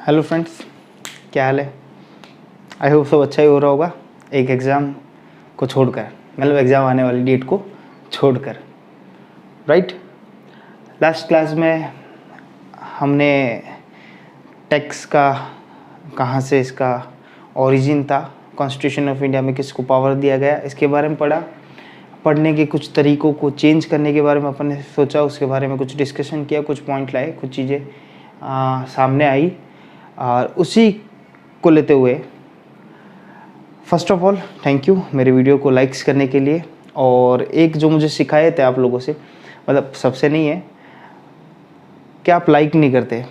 Hello friends, क्या हाल है। I hope सब अच्छा ही हो रहा होगा एक एग्ज़ाम को छोड़कर, मतलब एग्ज़ाम आने वाली डेट को छोड़कर, राइट। लास्ट क्लास में हमने टैक्स का कहाँ से इसका ओरिजिन था, कॉन्स्टिट्यूशन ऑफ इंडिया में किसको पावर दिया गया, इसके बारे में पढ़ा। पढ़ने के कुछ तरीक़ों को चेंज करने के बारे में अपन ने सोचा, उसके बारे में कुछ डिस्कशन किया, कुछ पॉइंट लाए, कुछ चीज़ें सामने आई और उसी को लेते हुए first of all thank you मेरे वीडियो को लाइक्स करने के लिए। और एक जो मुझे सिखाए थे आप लोगों से, मतलब सबसे नहीं है कि आप लाइक नहीं करते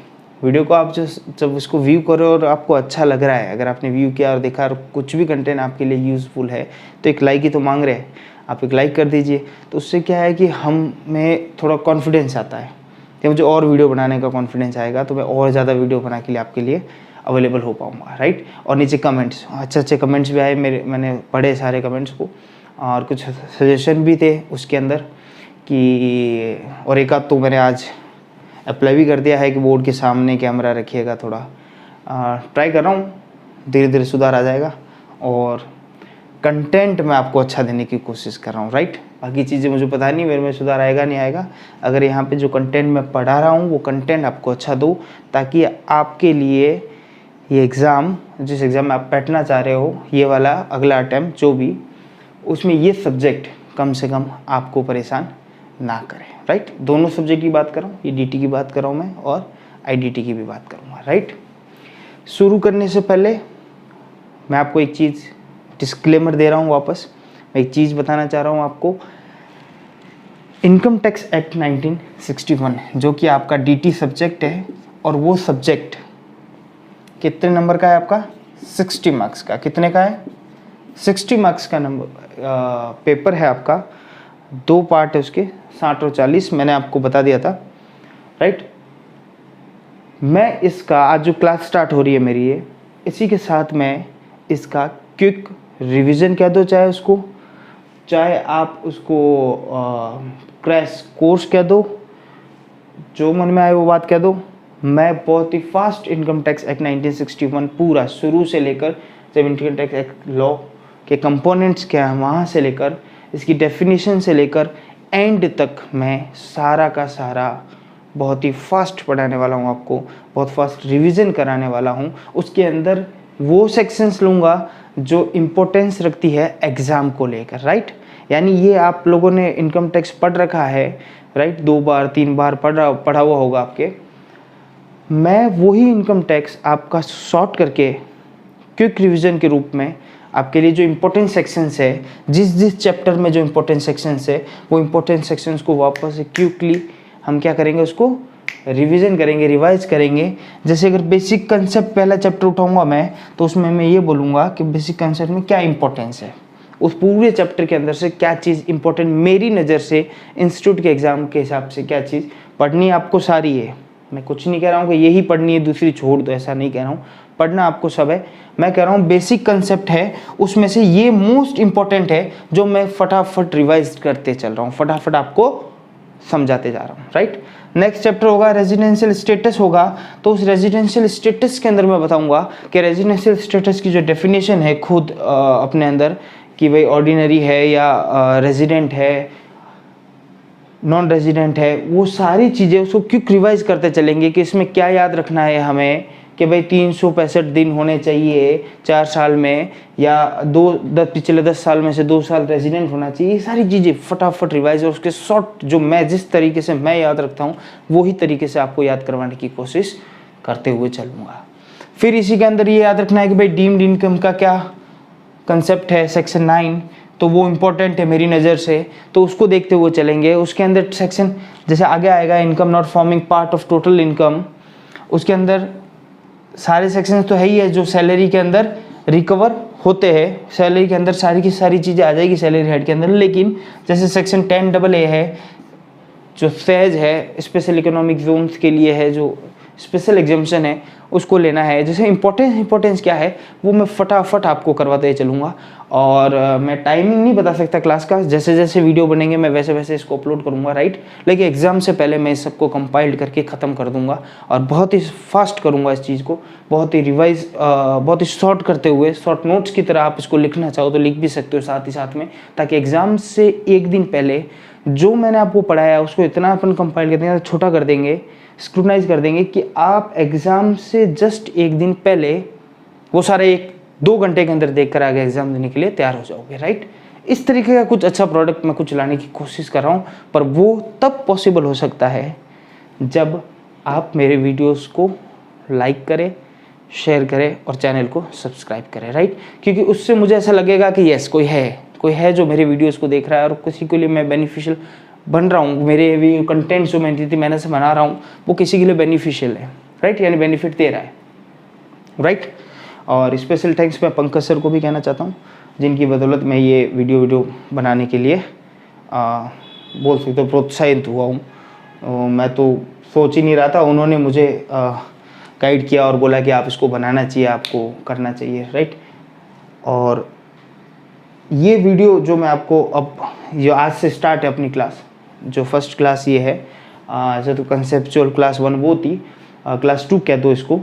वीडियो को, आप जब उसको व्यू करो और आपको अच्छा लग रहा है, अगर आपने व्यू किया और देखा और कुछ भी कंटेंट आपके लिए यूज़फुल है तो एक लाइक ही तो मांग रहे हैं, आप एक लाइक कर दीजिए। तो उससे क्या है कि हम में थोड़ा कॉन्फिडेंस आता है कि मुझे और वीडियो बनाने का कॉन्फिडेंस आएगा, तो मैं और ज़्यादा वीडियो बना के लिए आपके लिए अवेलेबल हो पाऊँगा, राइट। और नीचे कमेंट्स, अच्छे कमेंट्स भी आए मैंने पढ़े सारे कमेंट्स को, और कुछ सजेशन भी थे उसके अंदर कि, और एक आध तो मैंने आज अप्लाई भी कर दिया है कि बोर्ड के सामने कैमरा रखिएगा। थोड़ा ट्राई कर रहा हूँ, धीरे धीरे सुधार आ जाएगा और कंटेंट मैं आपको अच्छा देने की कोशिश कर रहा हूँ, राइट। बाकी चीज़ें मुझे पता नहीं मेरे में सुधार आएगा नहीं आएगा, अगर यहाँ पे जो कंटेंट मैं पढ़ा रहा हूँ वो कंटेंट आपको अच्छा दूँ, ताकि आपके लिए ये एग्ज़ाम, जिस एग्ज़ाम में आप बैठना चाह रहे हो, ये वाला अगला अटैम्प्ट जो भी, उसमें ये सब्जेक्ट कम से कम आपको परेशान ना करे, राइट। दोनों सब्जेक्ट की बात कर रहा हूँ, ये DT की बात कर रहा हूँ मैं और IDT की भी बात करूँगा, राइट। शुरू करने से पहले मैं आपको एक चीज़ डिस्क्लेमर दे रहा हूँ, वापस मैं एक चीज़ बताना चाह रहा हूँ आपको। इनकम टैक्स एक्ट 1961 जो कि आपका DT सब्जेक्ट है, और वो सब्जेक्ट कितने नंबर का है आपका, 60 मार्क्स का। कितने का है, 60 मार्क्स का नंबर पेपर है आपका। 2 पार्ट है उसके, 60 और 40, मैंने आपको बता दिया था, राइट। मैं इसका आज जो क्लास स्टार्ट हो रही है मेरी, ये इसी के साथ मैं इसका क्विक रिवीजन कह दो, चाहे आप उसको क्रैश कोर्स कह दो, जो मन में आए वो बात कह दो। मैं बहुत ही फास्ट इनकम टैक्स एक्ट 1961 पूरा शुरू से लेकर, जब इनकम टैक्स एक्ट लॉ के कंपोनेंट्स क्या हैं वहाँ से लेकर, इसकी डेफिनेशन से लेकर एंड तक मैं सारा का सारा बहुत ही फास्ट पढ़ाने वाला हूँ आपको, बहुत फास्ट रिवीजन कराने वाला हूँ। उसके अंदर वो सेक्शंस लूँगा जो इम्पोर्टेंस रखती है एग्ज़ाम को लेकर, राइट। यानी ये आप लोगों ने इनकम टैक्स पढ़ रखा है, राइट, 2 बार 3 बार पढ़ा हुआ होगा आपके। मैं वही इनकम टैक्स आपका शॉर्ट करके क्विक रिवीजन के रूप में आपके लिए जो इम्पोर्टेंट सेक्शंस है, जिस चैप्टर में जो इम्पोर्टेंट सेक्शंस है, वो इम्पोर्टेंट सेक्शंस को वापस से क्विकली हम क्या करेंगे, उसको रिवीजन करेंगे, रिवाइज करेंगे। जैसे अगर बेसिक कंसेप्ट पहला चैप्टर उठाऊंगा मैं, तो उसमें मैं ये बोलूँगा कि बेसिक कंसेप्ट में क्या इंपॉर्टेंस है, उस पूरे चैप्टर के अंदर से क्या चीज़ इंपॉर्टेंट मेरी नज़र से, इंस्टीट्यूट के एग्ज़ाम के हिसाब से क्या चीज़ पढ़नी आपको सारी है। मैं कुछ नहीं कह रहा हूँ कि यही पढ़नी है दूसरी छोड़ दो, ऐसा नहीं कह रहा हूँ, पढ़ना आपको सब है। मैं कह रहा हूँ बेसिक कंसेप्ट है, उसमें से ये मोस्ट इंपॉर्टेंट है जो मैं फटाफट रिवाइज करते चल रहा हूँ, फटाफट आपको समझाते जा रहा हूँ, राइट। नेक्स्ट चैप्टर होगा रेजिडेंशियल स्टेटस होगा, तो उस रेजिडेंशियल स्टेटस के अंदर मैं बताऊंगा कि रेजिडेंशियल स्टेटस की जो डेफिनेशन है खुद अपने अंदर, कि भाई ऑर्डिनरी है या रेजिडेंट है, नॉन रेजिडेंट है, वो सारी चीज़ें उसको क्विक रिवाइज करते चलेंगे कि इसमें क्या याद रखना है हमें, कि भाई 365 दिन होने चाहिए 4 साल में, या पिछले 10 साल में से 2 साल रेजिडेंट होना चाहिए। ये सारी चीज़ें फटाफट रिवाइज, और उसके शॉर्ट जो मैं जिस तरीके से मैं याद रखता हूँ वही तरीके से आपको याद करवाने की कोशिश करते हुए चलूँगा। फिर इसी के अंदर ये याद रखना है कि भाई डीम्ड इनकम का क्या कंसेप्ट है, सेक्शन 9, तो वो इम्पोर्टेंट है मेरी नज़र से, तो उसको देखते हुए चलेंगे। उसके अंदर सेक्शन जैसे आगे आएगा, income not forming part of total income, उसके अंदर सारे सेक्शंस तो है ही है जो सैलरी के अंदर रिकवर होते हैं, सैलरी के अंदर सारी की सारी चीज़ें आ जाएगी सैलरी हेड के अंदर। लेकिन जैसे सेक्शन 10AA है जो सहज है, स्पेशल इकोनॉमिक जोन्स के लिए है, जो स्पेशल एग्जामिनेशन है उसको लेना है, जैसे इंपॉर्टेंस क्या है वो मैं फटाफट आपको करवाते चलूँगा। और मैं टाइमिंग नहीं बता सकता क्लास का, जैसे जैसे वीडियो बनेंगे मैं वैसे वैसे इसको अपलोड करूँगा, राइट। लेकिन एग्ज़ाम से पहले मैं इस सबको कंपाइल्ड करके ख़त्म कर दूँगा और बहुत ही फास्ट करूँगा इस चीज़ को, बहुत ही रिवाइज बहुत ही शॉर्ट करते हुए, शॉर्ट नोट्स की तरह आप इसको लिखना चाहो तो लिख भी सकते हो साथ ही साथ में, ताकि एग्ज़ाम से एक दिन पहले जो मैंने आपको पढ़ाया उसको इतना अपन कंपाइल कर देंगे, छोटा कर देंगे, स्क्रूटनाइज कर देंगे कि आप एग्ज़ाम से जस्ट एक दिन पहले वो सारे 1-2 घंटे के अंदर देख कर आगे एग्ज़ाम देने के लिए तैयार हो जाओगे, राइट। इस तरीके का कुछ अच्छा प्रोडक्ट मैं कुछ लाने की कोशिश कर रहा हूँ, पर वो तब पॉसिबल हो सकता है जब आप मेरे वीडियोस को लाइक करें, शेयर करें और चैनल को सब्सक्राइब करें, राइट। क्योंकि उससे मुझे ऐसा लगेगा कि यस कोई है जो मेरे वीडियोस को देख रहा है और किसी के लिए मैं बेनिफिशियल बन रहा हूँ, मेरे भी कंटेंट जो मेहनत से बना रहा हूँ वो किसी के लिए बेनिफिशियल है, राइट, यानी बेनिफिट दे रहा है, राइट। और स्पेशल थैंक्स मैं पंकज सर को भी कहना चाहता हूँ, जिनकी बदौलत मैं ये वीडियो बनाने के लिए बोल सकते हो प्रोत्साहित हुआ हूँ। मैं तो सोच ही नहीं रहा था, उन्होंने मुझे गाइड किया और बोला कि आप इसको बनाना चाहिए, आपको करना चाहिए, राइट। और ये वीडियो जो मैं आपको अब जो आज से स्टार्ट है अपनी क्लास, जो फर्स्ट क्लास ये है, ऐसे तो कंसेप्चुअल क्लास 1 वो थी, क्लास 2 कह दो इसको।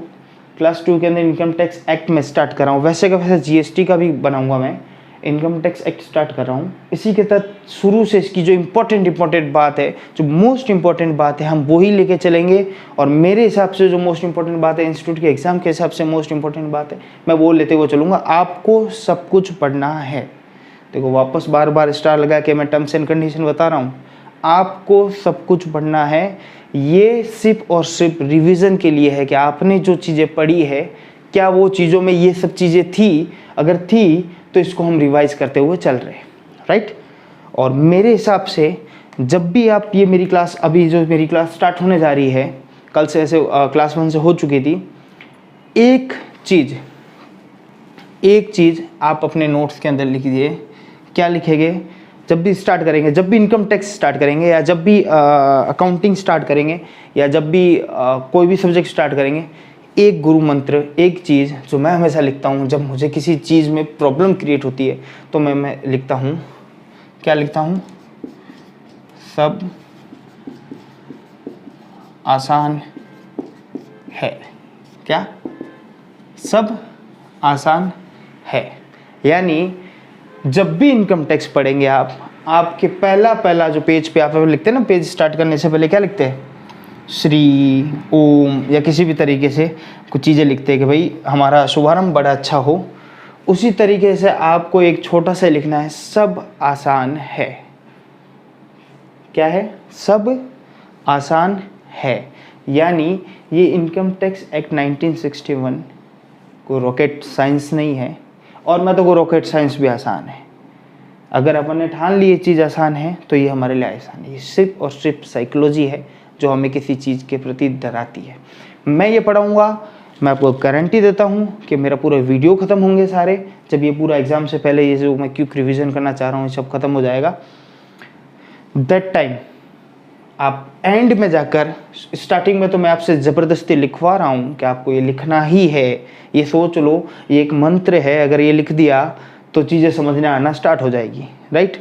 क्लास 2 के अंदर इनकम टैक्स एक्ट में स्टार्ट कर रहा हूँ, वैसे का वैसे जीएसटी का भी बनाऊंगा मैं, इनकम टैक्स एक्ट स्टार्ट कर रहा हूँ। इसी के तहत शुरू से इसकी जो इम्पोर्टेंट बात है, जो मोस्ट इम्पॉर्टेंट बात है, हम वही लेके चलेंगे। और मेरे हिसाब से जो मोस्ट इम्पॉर्टेंट बात है, इंस्टीट्यूट के एग्जाम के हिसाब से मोस्ट इम्पॉर्टेंट बात है, मैं वो लेते हुए चलूँगा। आपको सब कुछ पढ़ना है। देखो वापस बार बार स्टार लगा के मैं टर्म्स एंड कंडीशन बता रहा हूँ, आपको सब कुछ पढ़ना है। ये सिर्फ और सिर्फ रिवीजन के लिए है कि आपने जो चीज़ें पढ़ी है क्या वो चीज़ों में ये सब चीज़ें थी, अगर थी तो इसको हम रिवाइज करते हुए चल रहे हैं, राइट। और मेरे हिसाब से जब भी आप ये मेरी क्लास, अभी जो मेरी क्लास स्टार्ट होने जा रही है, कल से ऐसे क्लास 1 से हो चुकी थी, एक चीज़ आप अपने नोट्स के अंदर लिख दीजिए। क्या लिखेंगे? जब भी स्टार्ट करेंगे, जब भी इनकम टैक्स स्टार्ट करेंगे, या जब भी अकाउंटिंग स्टार्ट करेंगे, या जब भी कोई भी सब्जेक्ट स्टार्ट करेंगे, एक गुरु मंत्र, एक चीज़ जो मैं हमेशा लिखता हूँ जब मुझे किसी चीज़ में प्रॉब्लम क्रिएट होती है, तो मैं लिखता हूँ, क्या लिखता हूँ? सब आसान है। क्या? सब आसान है। यानी जब भी इनकम टैक्स पढ़ेंगे आप, आपके पहला जो पेज पे आप लिखते हैं ना, पेज स्टार्ट करने से पहले क्या लिखते हैं? श्री, ओम, या किसी भी तरीके से कुछ चीज़ें लिखते हैं कि भाई हमारा शुभारंभ बड़ा अच्छा हो। उसी तरीके से आपको एक छोटा सा लिखना है, सब आसान है। क्या है? सब आसान है। यानी ये इनकम टैक्स एक्ट 1961 को रॉकेट साइंस नहीं है, और मैं तो को रॉकेट साइंस भी आसान है। अगर अपन ने ठान ली ये चीज़ आसान है तो ये हमारे लिए आसान है। ये सिर्फ और सिर्फ साइकोलॉजी है जो हमें किसी चीज़ के प्रति डराती है। मैं ये पढ़ाऊँगा, मैं आपको गारंटी देता हूँ कि मेरा पूरा वीडियो ख़त्म होंगे सारे, जब ये पूरा एग्ज़ाम से पहले ये जो मैं क्विक रिवीजन करना चाह रहा हूँ सब ख़त्म हो जाएगा। दैट टाइम आप एंड में जाकर, स्टार्टिंग में तो मैं आपसे ज़बरदस्ती लिखवा रहा हूँ कि आपको ये लिखना ही है। ये सोच लो ये एक मंत्र है, अगर ये लिख दिया तो चीज़ें समझने आना स्टार्ट हो जाएगी, राइट।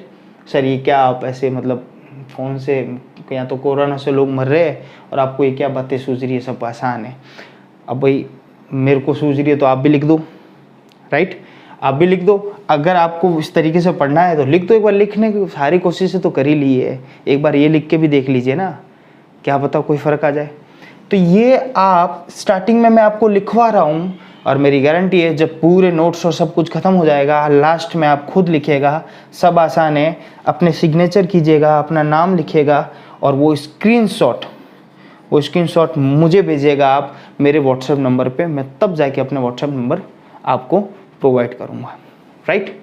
सर ये क्या आप ऐसे मतलब फ़ोन से, या तो कोरोना से लोग मर रहे हैं और आपको ये क्या बातें सूझ रही है, सब आसान है। अब भाई मेरे को सूझ रही है तो आप भी लिख दो, राइट, आप भी लिख दो। अगर आपको इस तरीके से पढ़ना है तो लिख दो। एक बार लिखने की सारी कोशिशें तो कर ही ली है, एक बार ये लिख के भी देख लीजिए ना, क्या पता कोई फ़र्क आ जाए। तो ये आप स्टार्टिंग में मैं आपको लिखवा रहा हूँ, और मेरी गारंटी है जब पूरे नोट्स और सब कुछ ख़त्म हो जाएगा, लास्ट में आप खुद लिखिएगा सब आसान है, अपने सिग्नेचर कीजिएगा, अपना नाम लिखिएगा, और वो स्क्रीनशॉट मुझे भेजिएगा आप मेरे व्हाट्सएप नंबर पे। मैं तब जाके अपने व्हाट्सएप नंबर आपको प्रोवाइड करूँगा, राइट।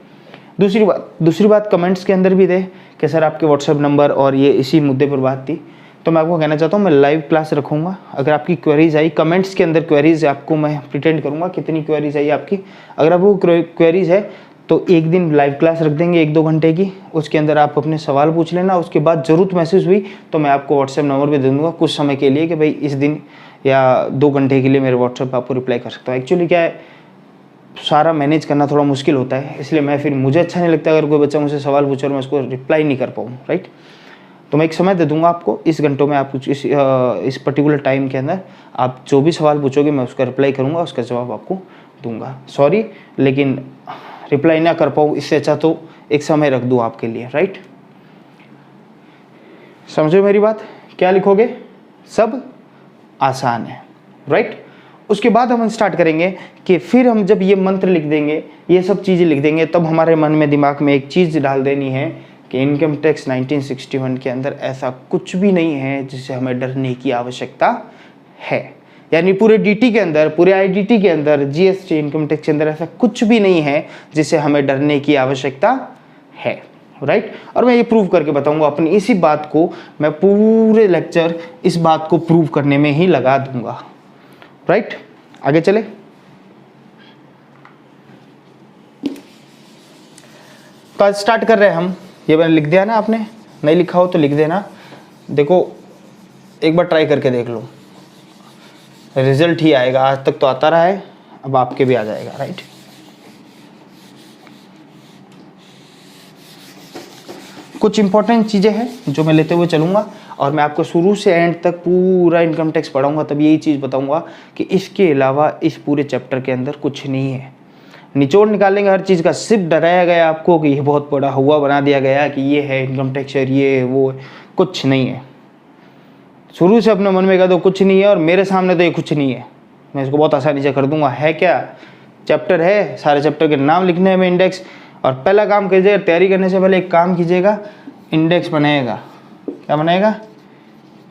दूसरी बात कमेंट्स के अंदर भी दे कि सर आपके व्हाट्सएप नंबर और ये इसी मुद्दे पर बात थी, तो मैं आपको कहना चाहता हूँ मैं लाइव क्लास रखूँगा। अगर आपकी क्वेरीज आई, कमेंट्स के अंदर क्वेरीज आपको मैं प्रिटेंड करूँगा कितनी क्वेरीज आई आपकी। अगर आपको क्वेरीज है तो एक दिन लाइव क्लास रख देंगे 1-2 घंटे की, उसके अंदर आप अपने सवाल पूछ लेना। उसके बाद ज़रूरत महसूस हुई तो मैं आपको व्हाट्सएप नंबर भी दे दूँगा कुछ समय के लिए कि भाई इस दिन या 2 घंटे के लिए मेरे व्हाट्सएप पर आपको रिप्लाई कर सकता हूँ। एक्चुअली क्या है, सारा मैनेज करना थोड़ा मुश्किल होता है, इसलिए मैं फिर मुझे अच्छा नहीं लगता अगर कोई बच्चा मुझसे सवाल पूछे और मैं उसको रिप्लाई नहीं कर पाऊँ, राइट। तो मैं एक समय दे दूंगा आपको, इस घंटों में आप इस पर्टिकुलर टाइम के अंदर आप जो भी सवाल पूछोगे मैं उसका रिप्लाई करूंगा, उसका जवाब आपको दूंगा। सॉरी, लेकिन रिप्लाई ना कर पाऊँ, इससे अच्छा तो एक समय रख दूँ आपके लिए, राइट। समझो मेरी बात, क्या लिखोगे, सब आसान है, राइट। उसके बाद हम स्टार्ट करेंगे कि फिर हम जब ये मंत्र लिख देंगे, ये सब चीज़ें लिख देंगे, तब हमारे मन में दिमाग में एक चीज़ डाल देनी है कि इनकम टैक्स 1961 के अंदर ऐसा कुछ भी नहीं है जिससे हमें डरने की आवश्यकता है। यानी पूरे डीटी के अंदर, पूरे आईडीटी के अंदर, जीएसटी इनकम टैक्स के अंदर ऐसा कुछ भी नहीं है जिससे हमें डरने की आवश्यकता है, राइट। और मैं ये प्रूव करके बताऊंगा अपनी इसी बात को, मैं पूरे लेक्चर इस बात को प्रूव करने में ही लगा दूंगा, राइट। आगे चले, तो आज स्टार्ट कर रहे हैं हम। ये मैंने लिख दिया ना, आपने नहीं लिखा हो तो लिख देना। देखो एक बार ट्राई करके देख लो, रिजल्ट ही आएगा। आज तक तो आता रहा है, अब आपके भी आ जाएगा, राइट। कुछ इंपॉर्टेंट चीज़ें हैं जो मैं लेते हुए चलूँगा और मैं आपको शुरू से एंड तक पूरा इनकम टैक्स पढ़ाऊँगा, तब यही चीज़ बताऊँगा कि इसके अलावा इस पूरे चैप्टर के अंदर कुछ नहीं है। निचोड़ निकालेंगे हर चीज़ का, सिर्फ डराया गया आपको कि ये बहुत बड़ा हुआ बना दिया गया कि ये है इनकम टैक्स और ये वो, कुछ नहीं है। शुरू से अपने मन में कह दो कुछ नहीं है, और मेरे सामने तो ये कुछ नहीं है, मैं इसको बहुत आसानी से कर दूंगा। है क्या, चैप्टर है, सारे चैप्टर के नाम लिखने में इंडेक्स। और पहला काम कीजिएगा, तैयारी करने से पहले एक काम कीजिएगा, इंडेक्स बनाइएगा। क्या बनाएगा,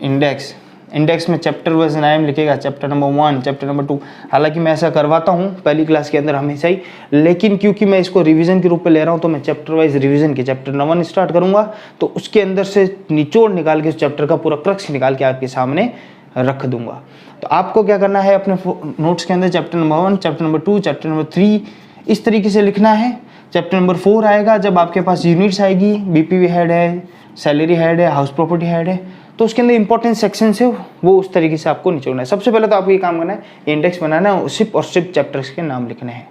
इंडेक्स। इंडेक्स में चैप्टर वाइज नाम लिखेगा, चैप्टर नंबर 1, चैप्टर नंबर 2। हालांकि मैं ऐसा करवाता हूँ पहली क्लास के अंदर हमेशा ही, लेकिन क्योंकि मैं इसको रिवीजन के रूप में ले रहा हूँ तो मैं चैप्टर वाइज रिवीजन के चैप्टर नंबर 1 स्टार्ट करूँगा, तो उसके अंदर से निचोड़ निकाल के उस चैप्टर का पूरा क्रक्स निकाल के आपके सामने रख दूंगा। तो आपको क्या करना है, अपने नोट्स के अंदर chapter number 1, chapter number 2, chapter number 3 इस तरीके से लिखना है। चैप्टर नंबर 4 आएगा जब आपके पास यूनिट्स आएगी, बीपीवी हेड है, सैलरी हेड है, हाउस प्रॉपर्टी हेड है, तो उसके अंदर इंपॉर्टेंट सेक्शन है वो उस तरीके से आपको निचोड़ना है। सबसे पहले तो आपको ये काम करना है, इंडेक्स बनाना है, सिर्फ और सिर्फ चैप्टर्स के नाम लिखने हैं।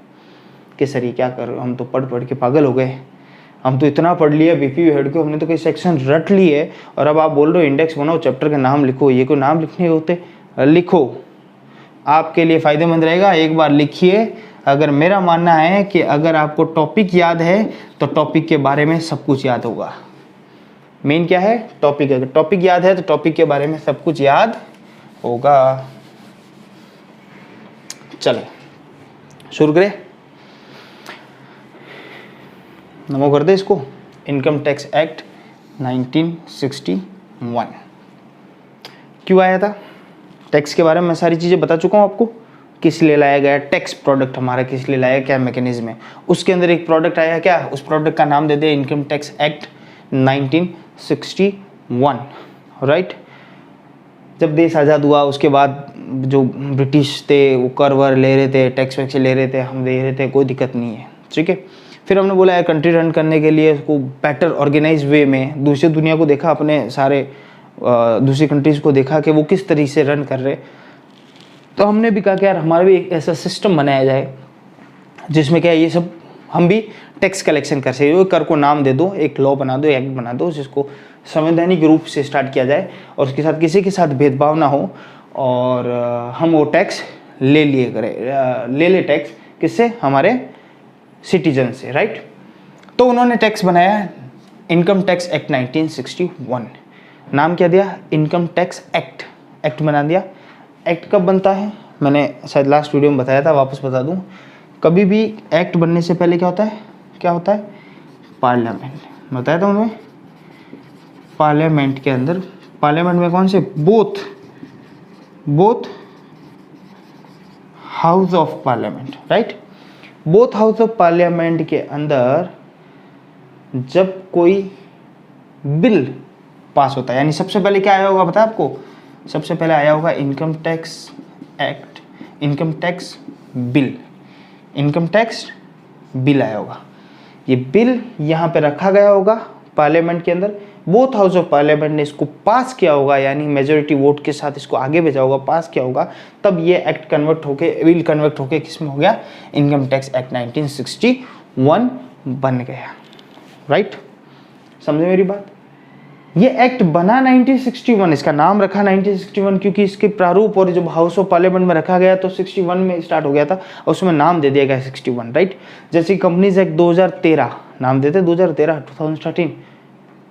कि सर ये क्या कर, हम तो पढ़ के पागल हो गए, हम तो इतना पढ़ लिया बीपीवी हेड को, हमने तो कई सेक्शन रट लिए, और अब आप बोल रहे हो इंडेक्स बनाओ, चैप्टर के नाम लिखो। ये कोई नाम लिखने होते, लिखो, आपके लिए फ़ायदेमंद रहेगा। एक बार लिखिए। अगर मेरा मानना है कि अगर आपको टॉपिक याद है तो टॉपिक के बारे में सब कुछ याद होगा। मेन क्या है, टॉपिक। अगर टॉपिक याद है तो टॉपिक के बारे में सब कुछ याद होगा। चले शुरू करें, नमो कर दे इसको। इनकम टैक्स एक्ट 1961 क्यों आया था, टैक्स के बारे में मैं सारी चीज़ें बता चुका हूँ आपको। किस लिए लाया गया, टैक्स प्रोडक्ट हमारा किस लिए लाया, क्या मैकेनिज्म है। उसके अंदर एक प्रोडक्ट आया, क्या, उस प्रोडक्ट का नाम दे दे इनकम टैक्स एक्ट 1961, राइट। जब देश आज़ाद हुआ उसके बाद जो ब्रिटिश थे वो कर वर ले रहे थे, टैक्स वैक्स ले रहे थे, हम दे रहे थे, कोई दिक्कत नहीं है, ठीक है। फिर हमने बोला कंट्री रन करने के लिए उसको बेटर ऑर्गेनाइज वे में, दूसरी दुनिया को देखा, अपने सारे दूसरी कंट्रीज़ को देखा कि वो किस तरीके से रन कर रहे, तो हमने भी कहा कि यार हमारा भी एक ऐसा सिस्टम बनाया जाए जिसमें क्या ये सब हम भी टैक्स कलेक्शन कर सके। कर को नाम दे दो, एक लॉ बना दो, एक्ट बना दो, जिसको संवैधानिक रूप से स्टार्ट किया जाए और उसके साथ किसी के साथ भेदभाव ना हो, और हम वो टैक्स ले लिए करें, ले टैक्स किससे, हमारे सिटीजन से, राइट। तो उन्होंने टैक्स बनाया इनकम टैक्स एक्ट 1961। नाम क्या दिया, इनकम टैक्स एक्ट। एक्ट बना दिया। एक्ट कब बनता है, मैंने शायद लास्ट वीडियो में बताया था, वापस बता दूं। कभी भी एक्ट बनने से पहले क्या होता है, पार्लियामेंट, बताया था उन्होंने। पार्लियामेंट के अंदर, पार्लियामेंट में कौन से, both house of parliament, right. Both house of parliament के अंदर जब कोई बिल पास होता है, यानी सबसे पहले क्या आया होगा पता है आपको, सबसे पहले आया होगा income tax act, income tax bill, income tax bill आया होगा। ये बिल यहाँ पे रखा गया होगा पार्लियामेंट के अंदर, बोथ हाउस ऑफ पार्लियामेंट ने इसको पास किया होगा, यानी मेजोरिटी वोट के साथ इसको आगे भेजा होगा, पास किया होगा, तब ये एक्ट विल कन्वर्ट होके किस में हो गया, इनकम टैक्स एक्ट 1961 बन गया। राइट, समझे मेरी बात। ये एक्ट बना 1961, इसका नाम रखा 1961 क्योंकि इसके प्रारूप और जब हाउस ऑफ पार्लियामेंट में रखा गया तो 61 में स्टार्ट हो गया था और उसमें नाम दे दिया गया 61। राइट, जैसे कंपनीज एक्ट 2013 नाम देते 2013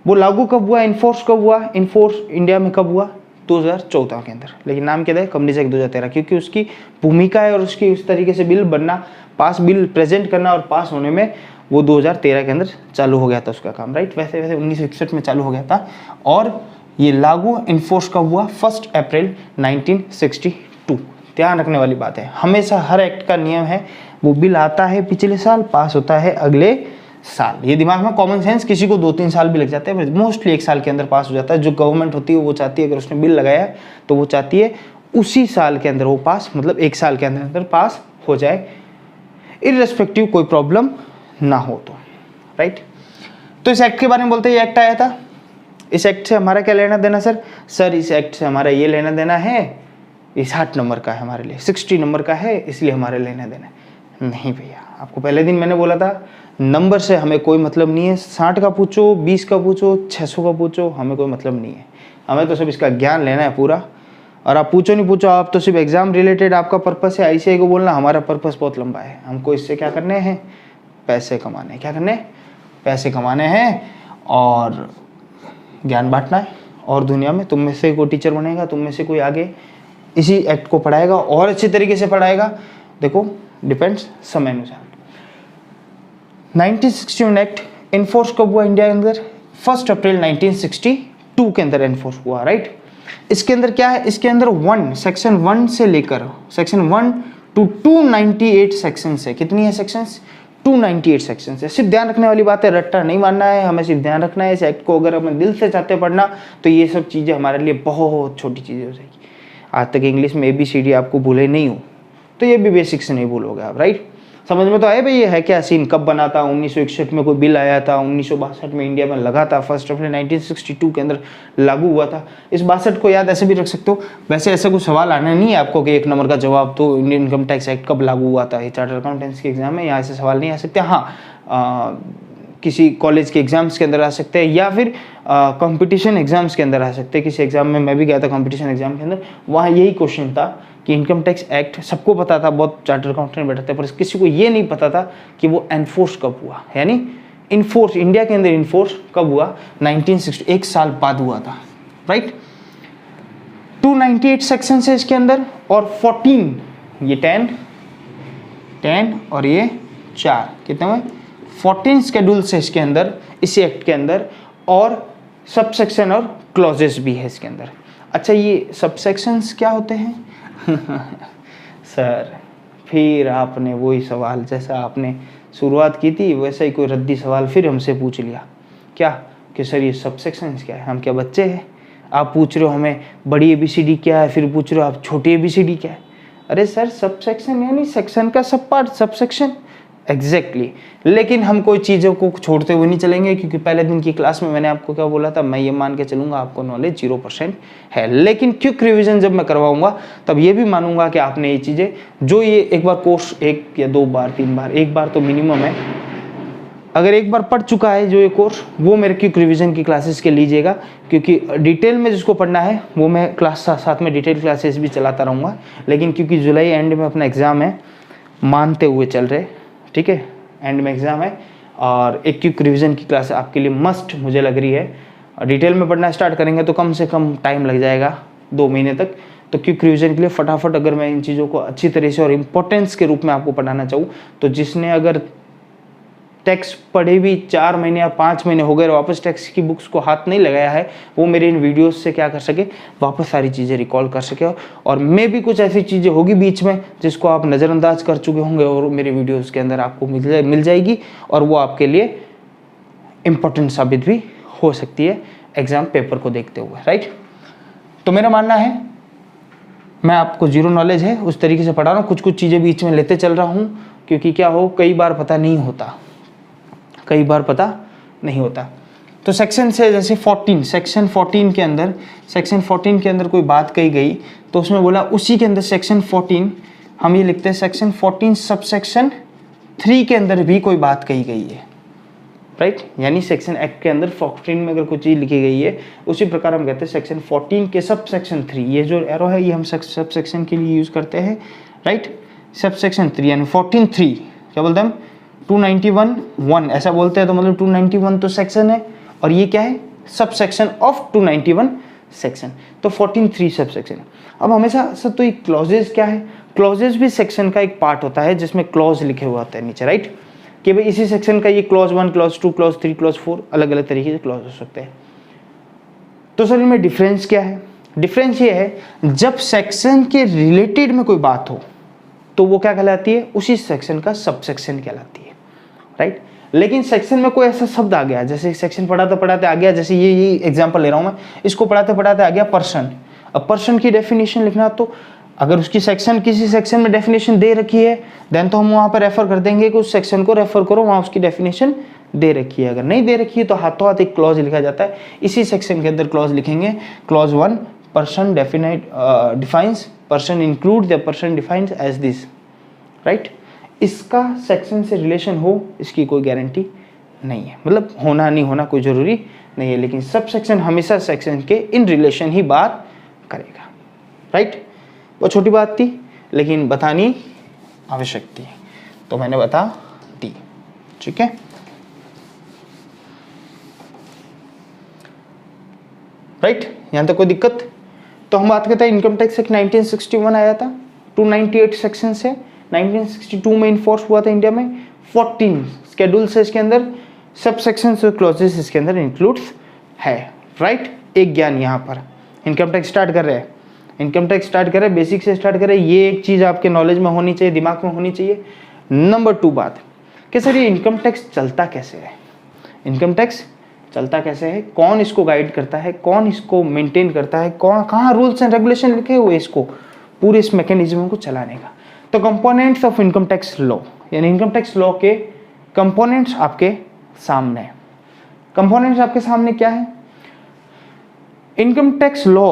वो लागू कब हुआ, इन्फोर्स कब हुआ, इन्फोर्स इंडिया में कब हुआ, 2014 के अंदर, लेकिन नाम क्या है, कंपनीज एक्ट 2013, क्योंकि उसकी भूमिका है और उसकी उस तरीके से बिल बनना, बिल प्रेजेंट करना और पास होने में वो 2013 के अंदर चालू हो गया था उसका काम। राइट, वैसे 1961 में चालू हो गया था और ये लागू इन्फोर्स कब हुआ, 1 अप्रैल 1962। ध्यान रखने वाली बात है, हमेशा हर एक्ट का नियम है, वो बिल आता है पिछले साल, पास होता है अगले साल। ये दिमाग में कॉमन सेंस, किसी को 2-3 साल भी लग जाते हैं, मोस्टली 1 साल के अंदर पास हो जाता है। जो गवर्नमेंट होती है वो चाहती है, अगर उसने बिल लगाया है तो वो चाहती है उसी साल के अंदर वो पास, मतलब 1 साल के अंदर पास हो जाए, इररेस्पेक्टिव कोई प्रॉब्लम ना हो तो। राइट, तो इस एक्ट के बारे में बोलते हैं, ये एक्ट आया था, इस एक्ट से हमारा क्या लेना देना सर इस एक्ट से हमारा ये लेना देना है, ये 60 नंबर का है हमारे लिए, 60 नंबर का है इसलिए हमारे लेना देना है। नहीं भैया, आपको पहले दिन मैंने बोला था नंबर से हमें कोई मतलब नहीं है, 60 का पूछो, 20 का पूछो, 600 का पूछो, हमें कोई मतलब नहीं है, हमें तो सिर्फ इसका ज्ञान लेना है पूरा। और आप पूछो नहीं पूछो, आप तो सिर्फ एग्जाम रिलेटेड आपका पर्पस है ICAI को बोलना, हमारा पर्पस बहुत लंबा है, हमको इससे क्या करने हैं, पैसे कमाने। क्या करने, पैसे कमाने हैं और ज्ञान बांटना है। और दुनिया में तुम में से कोई टीचर बनेगा, तुम में से कोई आगे इसी एक्ट को पढ़ाएगा और अच्छे तरीके से पढ़ाएगा, देखो डिपेंड्स समय अनुसार। 1961 एक्ट इन्फोर्स कब हुआ इंडिया के अंदर, 1 अप्रैल 1962 के अंदर इन्फोर्स हुआ। राइट, इसके अंदर क्या है, इसके अंदर सेक्शन 1 से लेकर सेक्शन 1 to 298 सेक्शन है। कितनी है सेक्शंस, 298 सेक्शन है। सिर्फ ध्यान रखने वाली बात है, रट्टा नहीं मानना है, हमें सिर्फ ध्यान रखना है इस एक्ट को। अगर हम दिल से चाहते पढ़ना तो ये सब चीज़ें हमारे लिए बहुत छोटी चीज़ें हो जाएगी। आज तक इंग्लिश में ABCD आपको भूले नहीं हो तो ये भी बेसिक से नहीं भूलोगे आप। राइट, समझ में तो आए भाई ये है क्या सीन, कब बना था, 1961 में कोई बिल आया था, 1962 में इंडिया में लगा था, 1 अप्रैल 1962 के अंदर लागू हुआ था। इस 62 को याद ऐसे भी रख सकते हो। वैसे ऐसा कुछ सवाल आना नहीं है आपको कि 1 नंबर का जवाब तो इंडियन इनकम टैक्स एक्ट कब लागू हुआ था, ये चार्टर्ड अकाउंटेंट्स के एग्जाम में यहाँ ऐसे सवाल नहीं आ सकते। हाँ, किसी कॉलेज के एग्जाम्स के अंदर आ सकते हैं या फिर कंपटीशन एग्जाम्स के अंदर आ सकते हैं। किसी एग्जाम में मैं भी गया था कंपटीशन एग्जाम के अंदर, वहाँ यही क्वेश्चन था कि इनकम टैक्स एक्ट सबको पता था, बहुत चार्टर्ड अकाउंटेंट बैठे थे, पर किसी को ये नहीं पता था कि वो एनफोर्स कब हुआ, यानी इन्फोर्स इंडिया के अंदर इन्फोर्स कब हुआ, 1960, 1 साल बाद हुआ था। राइट, 298 सेक्शन है इसके अंदर और 14, ये 10 और ये 4, कितने में 14 शेड्यूल है इसके अंदर, इसी एक्ट के अंदर, और सब सेक्शन और क्लॉजेस भी है इसके अंदर। अच्छा, ये सब सेक्शंस क्या होते हैं सर फिर आपने वही सवाल, जैसा आपने शुरुआत की थी वैसा ही कोई रद्दी सवाल फिर हमसे पूछ लिया, क्या कि सर ये सब सेक्शंस क्या है, हम क्या बच्चे हैं, आप पूछ रहे हो हमें बड़ी ABCD क्या है, फिर पूछ रहे हो आप छोटी ABCD क्या है। अरे सर सब सेक्शन यानी सेक्शन का सब पार्ट, सब सेक्शन एग्जैक्टली। लेकिन हम कोई चीज़ों को छोड़ते हुए नहीं चलेंगे, क्योंकि पहले दिन की क्लास में मैंने आपको क्या बोला था, मैं ये मान के चलूँगा आपको नॉलेज 0% है, लेकिन क्विक रिवीजन जब मैं करवाऊँगा तब ये भी मानूंगा कि आपने ये चीज़ें जो ये एक बार कोर्स 1 या 2 बार 3 बार, एक बार तो मिनिमम है, अगर एक बार पढ़ चुका है जो ये कोर्स, वो मेरे क्विक रिवीजन की क्लासेस के लीजिएगा, क्योंकि डिटेल में जिसको पढ़ना है वो मैं क्लास साथ में डिटेल क्लासेस भी चलाता रहूँगा। लेकिन क्योंकि जुलाई एंड में अपना एग्ज़ाम है, मानते हुए चल रहे, ठीक है, एंड में एग्जाम है और एक क्विक रिवीजन की क्लास आपके लिए मस्ट मुझे लग रही है। डिटेल में पढ़ना स्टार्ट करेंगे तो कम से कम टाइम लग जाएगा 2 महीने तक। तो क्विक रिवीजन के लिए फटाफट अगर मैं इन चीज़ों को अच्छी तरह से और इम्पोर्टेंस के रूप में आपको पढ़ाना चाहूँ, तो जिसने अगर टैक्स पढ़े भी 4 महीने या 5 महीने हो गए, वापस टैक्स की बुक्स को हाथ नहीं लगाया है, वो मेरे इन वीडियोस से क्या कर सके, वापस सारी चीज़ें रिकॉल कर सके। और मे भी कुछ ऐसी चीज़ें होगी बीच में जिसको आप नज़रअंदाज कर चुके होंगे और मेरे वीडियोस के अंदर आपको मिल जाएगी और वो आपके लिए इम्पोर्टेंट साबित भी हो सकती है एग्जाम पेपर को देखते हुए। राइट, तो मेरा मानना है मैं आपको 0 नॉलेज है उस तरीके से पढ़ा रहा हूँ, कुछ चीज़ें बीच में लेते चल रहा हूँ, क्योंकि क्या हो, कई बार पता नहीं होता। तो सेक्शन से जैसे 14 सेक्शन 14 के अंदर कोई बात कही गई तो उसमें बोला उसी के अंदर सेक्शन 14 हम ये लिखते हैं सेक्शन 14 सब सेक्शन 3 के अंदर भी कोई बात कही गई है, राइट। यानी सेक्शन एक्ट के अंदर 14 में अगर कोई चीज़ लिखी गई है उसी प्रकार हम कहते हैं सेक्शन 14 के सब सेक्शन 3, ये जो एरो है ये हम सब सेक्शन के लिए यूज़ करते हैं, राइट। सब सेक्शन 3 यानी 14(3) क्या बोलते हैं हम 291(1) ऐसा बोलते हैं, तो मतलब 291 तो सेक्शन है और ये क्या है सब सेक्शन ऑफ 291 सेक्शन, तो 14(3) सब सेक्शन। अब हमेशा सर तो ये क्लॉजेज क्या है, क्लॉजेज भी सेक्शन का एक पार्ट होता है जिसमें क्लॉज लिखे हुए होते हैं नीचे, राइट, कि भाई इसी सेक्शन का ये क्लॉज 1, क्लॉज 2, क्लॉज 3, क्लॉज 4 अलग अलग तरीके से क्लॉज हो सकते हैं। तो सर इनमें डिफरेंस क्या है, डिफरेंस ये है जब सेक्शन के रिलेटेड में कोई बात हो तो वो क्या कहलाती है, उसी सेक्शन का सब सेक्शन कहलाती है, राइट। लेकिन सेक्शन में कोई ऐसा शब्द आ गया, जैसे सेक्शन पढ़ाते आ गया, जैसे ये एग्जांपल ले रहा हूँ मैं, इसको पढ़ाते आ गया पर्सन। अब पर्सन की डेफिनेशन लिखना, तो अगर उसकी सेक्शन किसी सेक्शन में डेफिनेशन दे रखी है देन तो हम वहाँ पर रेफर कर देंगे कि उस सेक्शन को रेफर करो, वहाँ उसकी डेफिनेशन दे रखी है। अगर नहीं दे रखी है तो हाथों हाथ एक क्लॉज लिखा जाता है, इसी सेक्शन के अंदर क्लॉज लिखेंगे, क्लॉज 1 person defines, person include the person defines as this, right. इसका सेक्शन से रिलेशन हो इसकी कोई गारंटी नहीं है, मतलब होना नहीं होना कोई ज़रूरी नहीं है, लेकिन सब सेक्शन हमेशा सेक्शन के इन रिलेशन ही बात करेगा, राइट। वो छोटी बात थी लेकिन बतानी आवश्यक थी, तो मैंने बता दी, ठीक है। राइट, यहाँ तक कोई दिक्कत। तो हम बात करते हैं इनकम टैक्स एक्ट 1961 आया था 298 सेक्शन से, 1962 में इन्फोर्स हुआ था इंडिया में, 14 शेड्यूल से इसके अंदर सब सेक्शन और क्लॉजेस इसके अंदर इंक्लूड्स है, राइट। एक ज्ञान यहाँ पर इनकम टैक्स स्टार्ट कर रहे हैं, इनकम टैक्स स्टार्ट करें, बेसिक से स्टार्ट करें, ये एक चीज़ आपके नॉलेज में होनी चाहिए, दिमाग में होनी चाहिए। नंबर 2 बात कि सर ये इनकम टैक्स चलता कैसे है, इनकम टैक्स चलता कैसे है, कौन इसको गाइड करता है, कौन इसको मेंटेन करता है, कौन कहाँ रूल्स एंड रेगुलेशन लिखे हुए इसको पूरे इस मैकेनिज्म को चलाने का। तो components of income tax law, यानी इनकम टैक्स लॉ के कंपोनेंट्स आपके सामने है। कंपोनेंट्स आपके सामने क्या है, इनकम टैक्स लॉ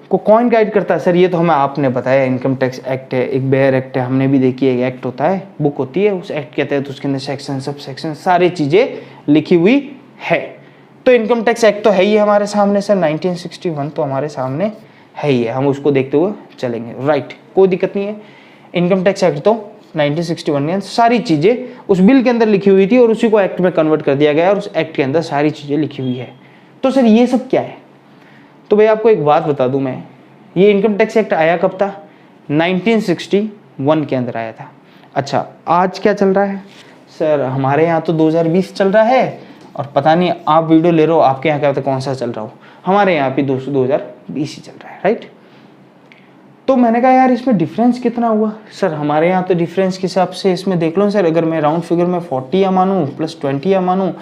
को कौन गाइड करता है सर, ये तो हमें आपने बताया, इनकम टैक्स एक्ट है, एक बेयर एक्ट है, हमने भी देखी है, एक एक्ट होता है, बुक होती है, उस एक्ट के तहत उसके अंदर सेक्शन सब सेक्शन सारी चीज़ें लिखी हुई है। तो इनकम टैक्स एक्ट तो है ही हमारे सामने सर, 1961 तो हमारे सामने है ही है, हम उसको देखते हुए चलेंगे, राइट, कोई दिक्कत नहीं है। इनकम टैक्स एक्ट तो 1961 में सारी चीज़ें उस बिल के अंदर लिखी हुई थी और उसी को एक्ट में कन्वर्ट कर दिया गया और उस एक्ट के अंदर सारी चीज़ें लिखी हुई है। तो सर ये सब क्या है, तो भाई आपको एक बात बता दूं मैं, ये इनकम टैक्स एक्ट आया कब था, 1961 के अंदर आया था। अच्छा आज क्या चल रहा है सर, हमारे यहाँ तो 2020 चल रहा है और पता नहीं आप वीडियो ले रहे हो आपके यहाँ क्या होता है कौन सा चल रहा हो, हमारे यहाँ भी 2020 ही चल रहा है, राइट। तो मैंने कहा यार इसमें डिफरेंस कितना हुआ सर, हमारे यहाँ तो डिफरेंस के हिसाब से इसमें देख लो सर, अगर मैं राउंड फिगर में 40 या मानूँ प्लस 20 या मानूँ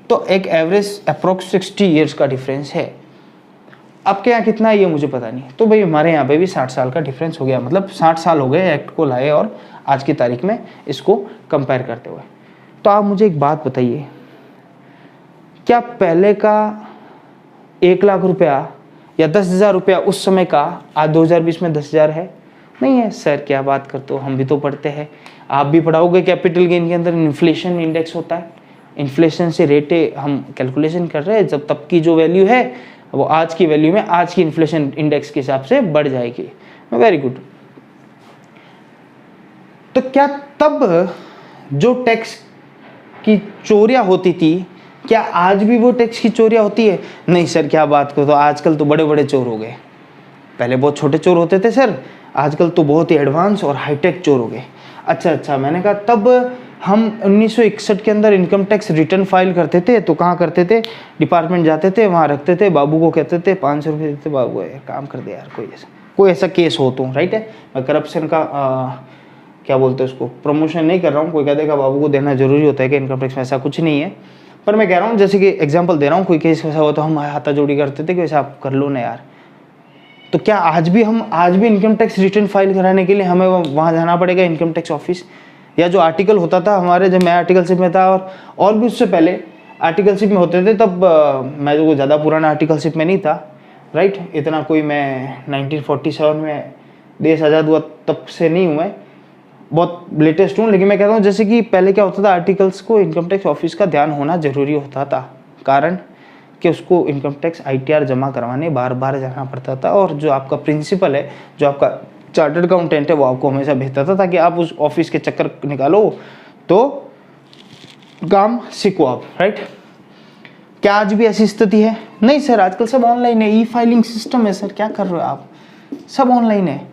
तो एक एवरेज अप्रोक्स 60 ईयर्स का डिफरेंस है। आपके यहाँ कितना है ये मुझे पता नहीं, तो भाई हमारे यहाँ पे भी 60 साल का डिफरेंस हो गया, मतलब 60 साल हो गए एक्ट को लाए और आज की तारीख में इसको कंपेयर करते हुए। तो आप मुझे एक बात बताइए, क्या पहले का 1 लाख रुपया या 10,000 रुपया उस समय का आज 2020 में 10,000 है? नहीं है सर, क्या बात करते हो, हम भी तो पढ़ते हैं, आप भी पढ़ाओगे। कैपिटल गेन के अंदर इन्फ्लेशन इंडेक्स होता है, इन्फ्लेशन से रेटें हम कैलकुलेशन कर रहे हैं, जब तब की जो वैल्यू है वो आज की वैल्यू में आज की इन्फ्लेशन इंडेक्स के हिसाब से बढ़ जाएगी। Very good. तो क्या तब जो टैक्स की चोरियां होती थी क्या आज भी वो टैक्स की चोरियां होती है? नहीं सर, क्या बात करो, तो आजकल तो बड़े बड़े चोर हो गए, पहले बहुत छोटे चोर होते थे सर, आजकल तो बहुत ही एडवांस और हाईटेक चोर हो गए। अच्छा, मैंने कहा तब हम 1961 के अंदर इनकम टैक्स रिटर्न फाइल करते थे तो कहाँ करते थे, डिपार्टमेंट जाते थे, वहाँ रखते थे, बाबू को कहते थे 500 रुपये देते, बाबू काम कर दे यार, कोई ऐसा केस हो तो, राइट है। मैं करप्शन का क्या बोलते हैं उसको, प्रमोशन नहीं कर रहा हूँ, कोई कह देगा बाबू को देना जरूरी होता है कि इनकम टैक्स में, ऐसा कुछ नहीं है, पर मैं कह रहा हूँ जैसे कि एग्जाम्पल दे रहा हूँ, कोई केस ऐसा हो तो हम हाथा जोड़ी करते थे कि वैसे आप कर लो ना यार। तो क्या आज भी इनकम टैक्स रिटर्न फाइल कराने के लिए हमें वहाँ जाना पड़ेगा इनकम टैक्स ऑफिस? या जो आर्टिकल होता था हमारे, जब मैं आर्टिकल से में था और भी उससे पहले आर्टिकलशिप में होते थे तब मैं जो ज़्यादा पुराना आर्टिकलशिप में नहीं था, राइट, इतना कोई मैं 1947 में देश आज़ाद हुआ तब से नहीं हूँ, मैं बहुत लेटेस्ट हूँ। लेकिन मैं कहता हूँ जैसे कि पहले क्या होता था, आर्टिकल्स को इनकम टैक्स ऑफिस का ध्यान होना ज़रूरी होता था, कारण कि उसको इनकम टैक्स ITR जमा करवाने बार बार जाना पड़ता था, और जो आपका प्रिंसिपल है, जो आपका चार्टर्ड अकाउंटेंट है, वो आपको हमेशा भेजता था ताकि आप उस ऑफिस के चक्कर निकालो तो काम सीखो आप, राइट। क्या आज भी ऐसी स्थिति है? नहीं सर, आजकल सब ऑनलाइन है, E-फाइलिंग सिस्टम है सर, क्या कर रहे हो आप, सब ऑनलाइन है।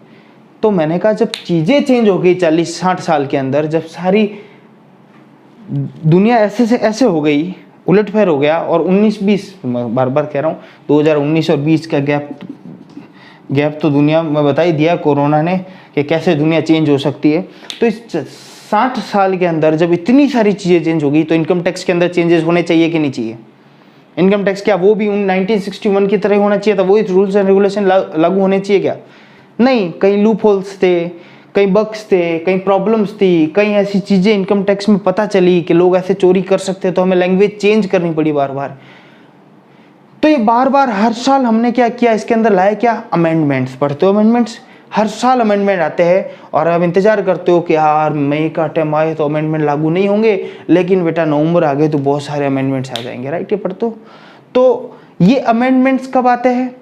तो मैंने कहा जब चीज़ें चेंज हो गई 40-60 साल के अंदर, जब सारी दुनिया ऐसे से ऐसे हो गई, उलटफेर हो गया, और 19-20 बार बार कह रहा हूँ, 2019 और 20 का गैप तो दुनिया में बता ही दिया कोरोना ने कि कैसे दुनिया चेंज हो सकती है। तो इस 60 साल के अंदर जब इतनी सारी चीज़ें चेंज हो गई, तो इनकम टैक्स के अंदर चेंजेस होने चाहिए कि नहीं चाहिए? इनकम टैक्स क्या वो भी 1961 की तरह होना चाहिए था, वही रूल्स एंड रेगुलेशन लागू होने चाहिए क्या? नहीं, कई लूप होल्स थे, कई बग्स थे, कई प्रॉब्लम्स थी, कई ऐसी चीज़ें इनकम टैक्स में पता चली कि लोग ऐसे चोरी कर सकते, तो हमें लैंग्वेज चेंज करनी पड़ी बार बार। तो ये बार बार हर साल हमने क्या किया, इसके अंदर लाए क्या, अमेंडमेंट्स। पढ़ते हो अमेंडमेंट्स, हर साल अमेंडमेंट आते हैं, और अब इंतजार करते हो कि यार मई का टाइम आए तो अमेंडमेंट लागू नहीं होंगे, लेकिन बेटा नवंबर आ गए तो बहुत सारे अमेंडमेंट्स आ जाएंगे, राइट। ये पढ़ते हो। तो ये अमेंडमेंट्स कब आते हैं?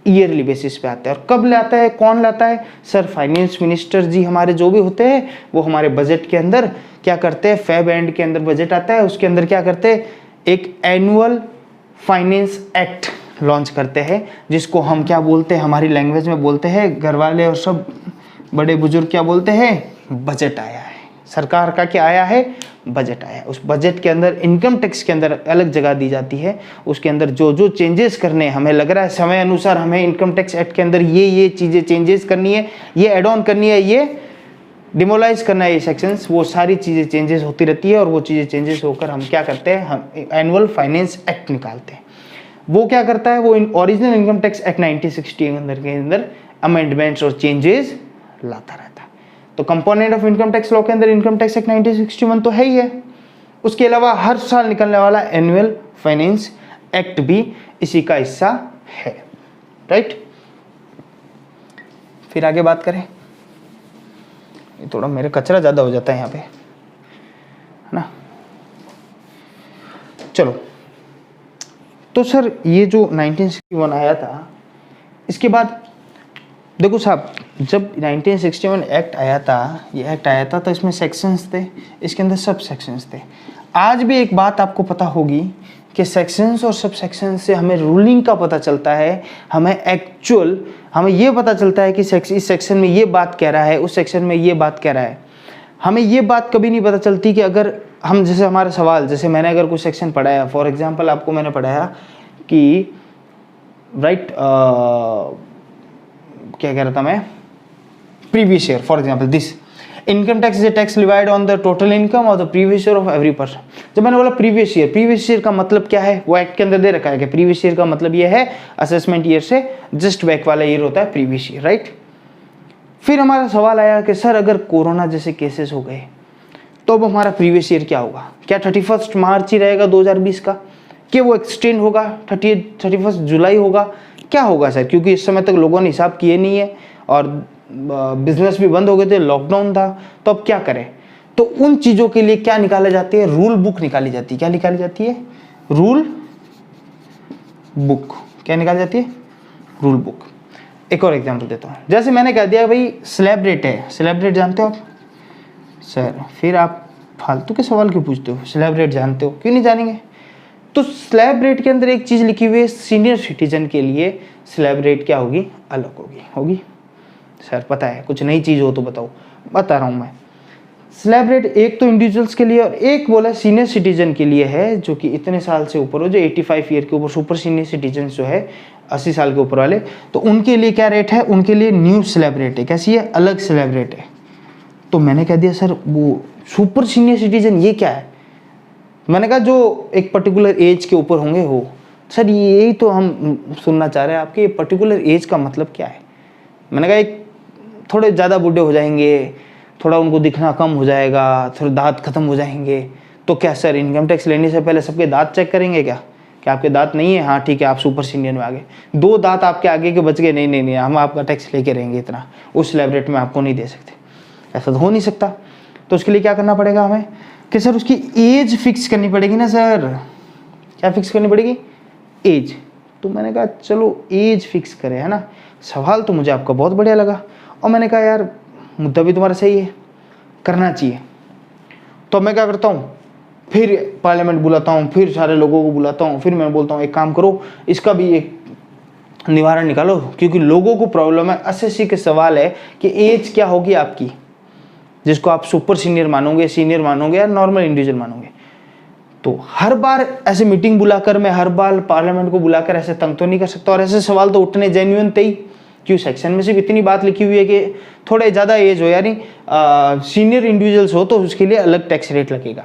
ईयरली बेसिस पे आते हैं। और कब लाता है, कौन लाता है? सर फाइनेंस मिनिस्टर जी हमारे जो भी होते हैं, वो हमारे बजट के अंदर क्या करते हैं, फेब एंड के अंदर बजट आता है, उसके अंदर क्या करते हैं, एक एनुअल फाइनेंस एक्ट लॉन्च करते हैं, जिसको हम क्या बोलते हैं, हमारी लैंग्वेज में बोलते हैं, घर वाले और सब बड़े बुजुर्ग क्या बोलते हैं, बजट आया है। सरकार का क्या आया है, बजट आया है। उस बजट के अंदर इनकम टैक्स के अंदर अलग जगह दी जाती है, उसके अंदर जो जो चेंजेस करने हमें लग रहा है समय अनुसार, हमें इनकम टैक्स एक्ट के अंदर ये चीज़ें चेंजेस करनी है, ये एड ऑन करनी है, ये डिमोलाइज करना है, ये सेक्शंस, वो सारी चीज़ें चेंजेस होती रहती है। और वो चीज़ें चेंजेस होकर हम क्या करते हैं, हम एनुअल फाइनेंस एक्ट निकालते हैं। वो क्या करता है, वो ओरिजिनल इनकम टैक्स एक्ट 1960 के अंदर अमेंडमेंट्स और चेंजेस लाता रहता है। तो component of income tax law के अंदर इनकम टैक्स एक्ट 1961 तो है ही है, उसके अलावा हर साल निकलने वाला एनुअल फाइनेंस एक्ट भी इसी का हिस्सा है, राइट। फिर आगे बात करें, ये थोड़ा मेरे कचरा ज़्यादा हो जाता है यहाँ पे, है ना। चलो, तो सर ये जो 1961 आया था, इसके बाद देखो साहब, जब 1961 एक्ट आया था, ये एक्ट आया था तो इसमें सेक्शंस थे, इसके अंदर सब सेक्शंस थे। आज भी एक बात आपको पता होगी कि सेक्शंस और सब सेक्शंस से हमें रूलिंग का पता चलता है, हमें एक्चुअल हमें ये पता चलता है कि इस सेक्शन में ये बात कह रहा है, उस सेक्शन में ये बात कह रहा है। हमें ये बात कभी नहीं पता चलती कि अगर हम, जैसे हमारा सवाल, जैसे मैंने अगर कुछ सेक्शन पढ़ाया, फॉर एग्जांपल आपको मैंने पढ़ाया कि राइट क्या कह रहा था मैं, previous year, for example this income tax is a tax levied on the total income of the previous year of every person. जब मैंने बोला प्रीवियस ईयर का मतलब क्या है, वो एक्ट के अंदर दे रखा है कि प्रीवियस ईयर का मतलब ये है असेसमेंट ईयर से जस्ट बैक वाला ईयर होता है प्रीवियस ईयर, राइट। फिर हमारा सवाल आया कि सर अगर कोरोना जैसे केसेस हो गए तो अब हमारा प्रीवियस ईयर क्या होगा, क्या 31 मार्च ही रहेगा 2020 का, कि वो एक्सटेंड होगा 31 जुलाई होगा, क्या होगा सर, क्योंकि इस समय तक लोगों ने हिसाब किए नहीं है और बिजनेस भी बंद हो गए थे, लॉकडाउन था, तो अब क्या करें। तो उन चीज़ों के लिए क्या निकाले जाती है, रूल बुक निकाली जाती है। क्या निकाली जाती है, रूल बुक। क्या निकाली जाती है, रूल बुक। एक और एग्जांपल देता हूँ, जैसे मैंने कह दिया भाई स्लैब रेट है, स्लैब रेट जानते हो आप सर, फिर आप फालतू के सवाल क्यों पूछते हो, स्लैब रेट जानते हो, क्यों नहीं जानेंगे। तो स्लैब रेट के अंदर एक चीज़ लिखी हुई है, सीनियर सिटीजन के लिए स्लैब रेट क्या होगी, अलग होगी। सर पता है, कुछ नई चीज़ हो तो बताओ, बता रहा हूँ मैं। स्लैब रेट एक तो इंडिविजुअल्स के लिए और एक बोला सीनियर सिटीजन के लिए है, जो कि इतने साल से ऊपर हो, जो 85 ईयर के ऊपर, सुपर सीनियर सिटीजन जो है 80 साल के ऊपर वाले, तो उनके लिए क्या रेट है, उनके लिए न्यू स्लैब रेट है। कैसी है, अलग स्लैब रेट है। तो मैंने कह दिया सर वो सुपर सीनियर सिटीजन ये क्या है, मैंने कहा जो एक पर्टिकुलर एज के ऊपर होंगे हो। सर यही तो हम सुनना चाह रहे हैं आपके, पर्टिकुलर एज का मतलब क्या है। मैंने कहा एक थोड़े ज़्यादा बूढ़े हो जाएंगे, थोड़ा उनको दिखना कम हो जाएगा, थोड़े दांत खत्म हो जाएंगे, तो क्या सर इनकम टैक्स लेने से पहले सबके दांत चेक करेंगे क्या, कि आपके दांत नहीं है, हाँ ठीक है आप सुपर सीनियर में आ गए, 2 दांत आपके आगे के बच गए, नहीं नहीं नहीं हम आपका टैक्स लेके रहेंगे इतना, उस स्लैब रेट में आपको नहीं दे सकते, ऐसा तो हो नहीं सकता। तो उसके लिए क्या करना पड़ेगा हमें कि सर उसकी एज फिक्स करनी पड़ेगी ना सर, क्या फिक्स करनी पड़ेगी, एज। तो मैंने कहा चलो एज फिक्स करें, है ना। सवाल तो मुझे आपका बहुत बढ़िया लगा और मैंने कहा यार मुद्दा भी तुम्हारा सही है, करना चाहिए। तो मैं क्या करता हूँ, फिर पार्लियामेंट बुलाता हूँ, फिर सारे लोगों को बुलाता हूँ, फिर मैं बोलता हूँ एक काम करो इसका भी एक निवारण निकालो, क्योंकि लोगों को प्रॉब्लम है, एसएससी के सवाल है कि एज क्या होगी आपकी, जिसको आप सुपर सीनियर मानोगे, सीनियर मानोगे या नॉर्मल इंडिविजुअल मानोगे। तो हर बार ऐसे मीटिंग बुलाकर मैं हर बार पार्लियामेंट को बुलाकर ऐसे तंग तो नहीं कर सकता, और ऐसे सवाल तो उठने जेन्युइन थे ही, क्यों सेक्शन में सिर्फ इतनी बात लिखी हुई है कि थोड़े ज़्यादा एज हो यानी सीनियर इंडिविजुअल्स हो तो उसके लिए अलग टैक्स रेट लगेगा,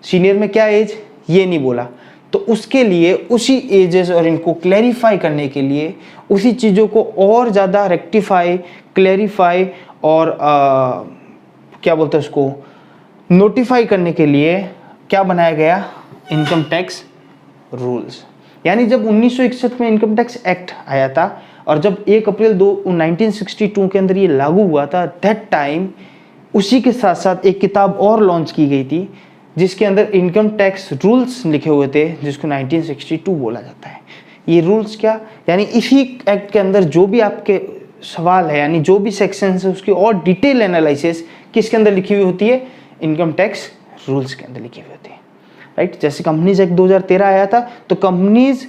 सीनियर में क्या एज ये नहीं बोला। तो उसके लिए उसी एजेस और इनको क्लैरिफाई करने के लिए, उसी चीज़ों को और ज़्यादा रेक्टिफाई, क्लैरिफाई और क्या बोलते हैं उसको, नोटिफाई करने के लिए क्या बनाया गया, इनकम टैक्स रूल्स। यानी जब 1961 में इनकम टैक्स एक्ट आया था और जब 1 अप्रैल 1962 के अंदर ये लागू हुआ था, दैट टाइम उसी के साथ साथ एक किताब और लॉन्च की गई थी जिसके अंदर इनकम टैक्स रूल्स लिखे हुए थे, जिसको 1962 बोला जाता है। ये रूल्स क्या, यानी इसी एक्ट के अंदर जो भी आपके सवाल है, यानी जो भी सेक्शन है उसकी और डिटेल एनालिसिस किसके अंदर लिखी हुई होती है, इनकम टैक्स रूल्स के अंदर लिखी हुई होती है, राइट। जैसे कंपनीज एक्ट 2013 आया था तो कंपनीज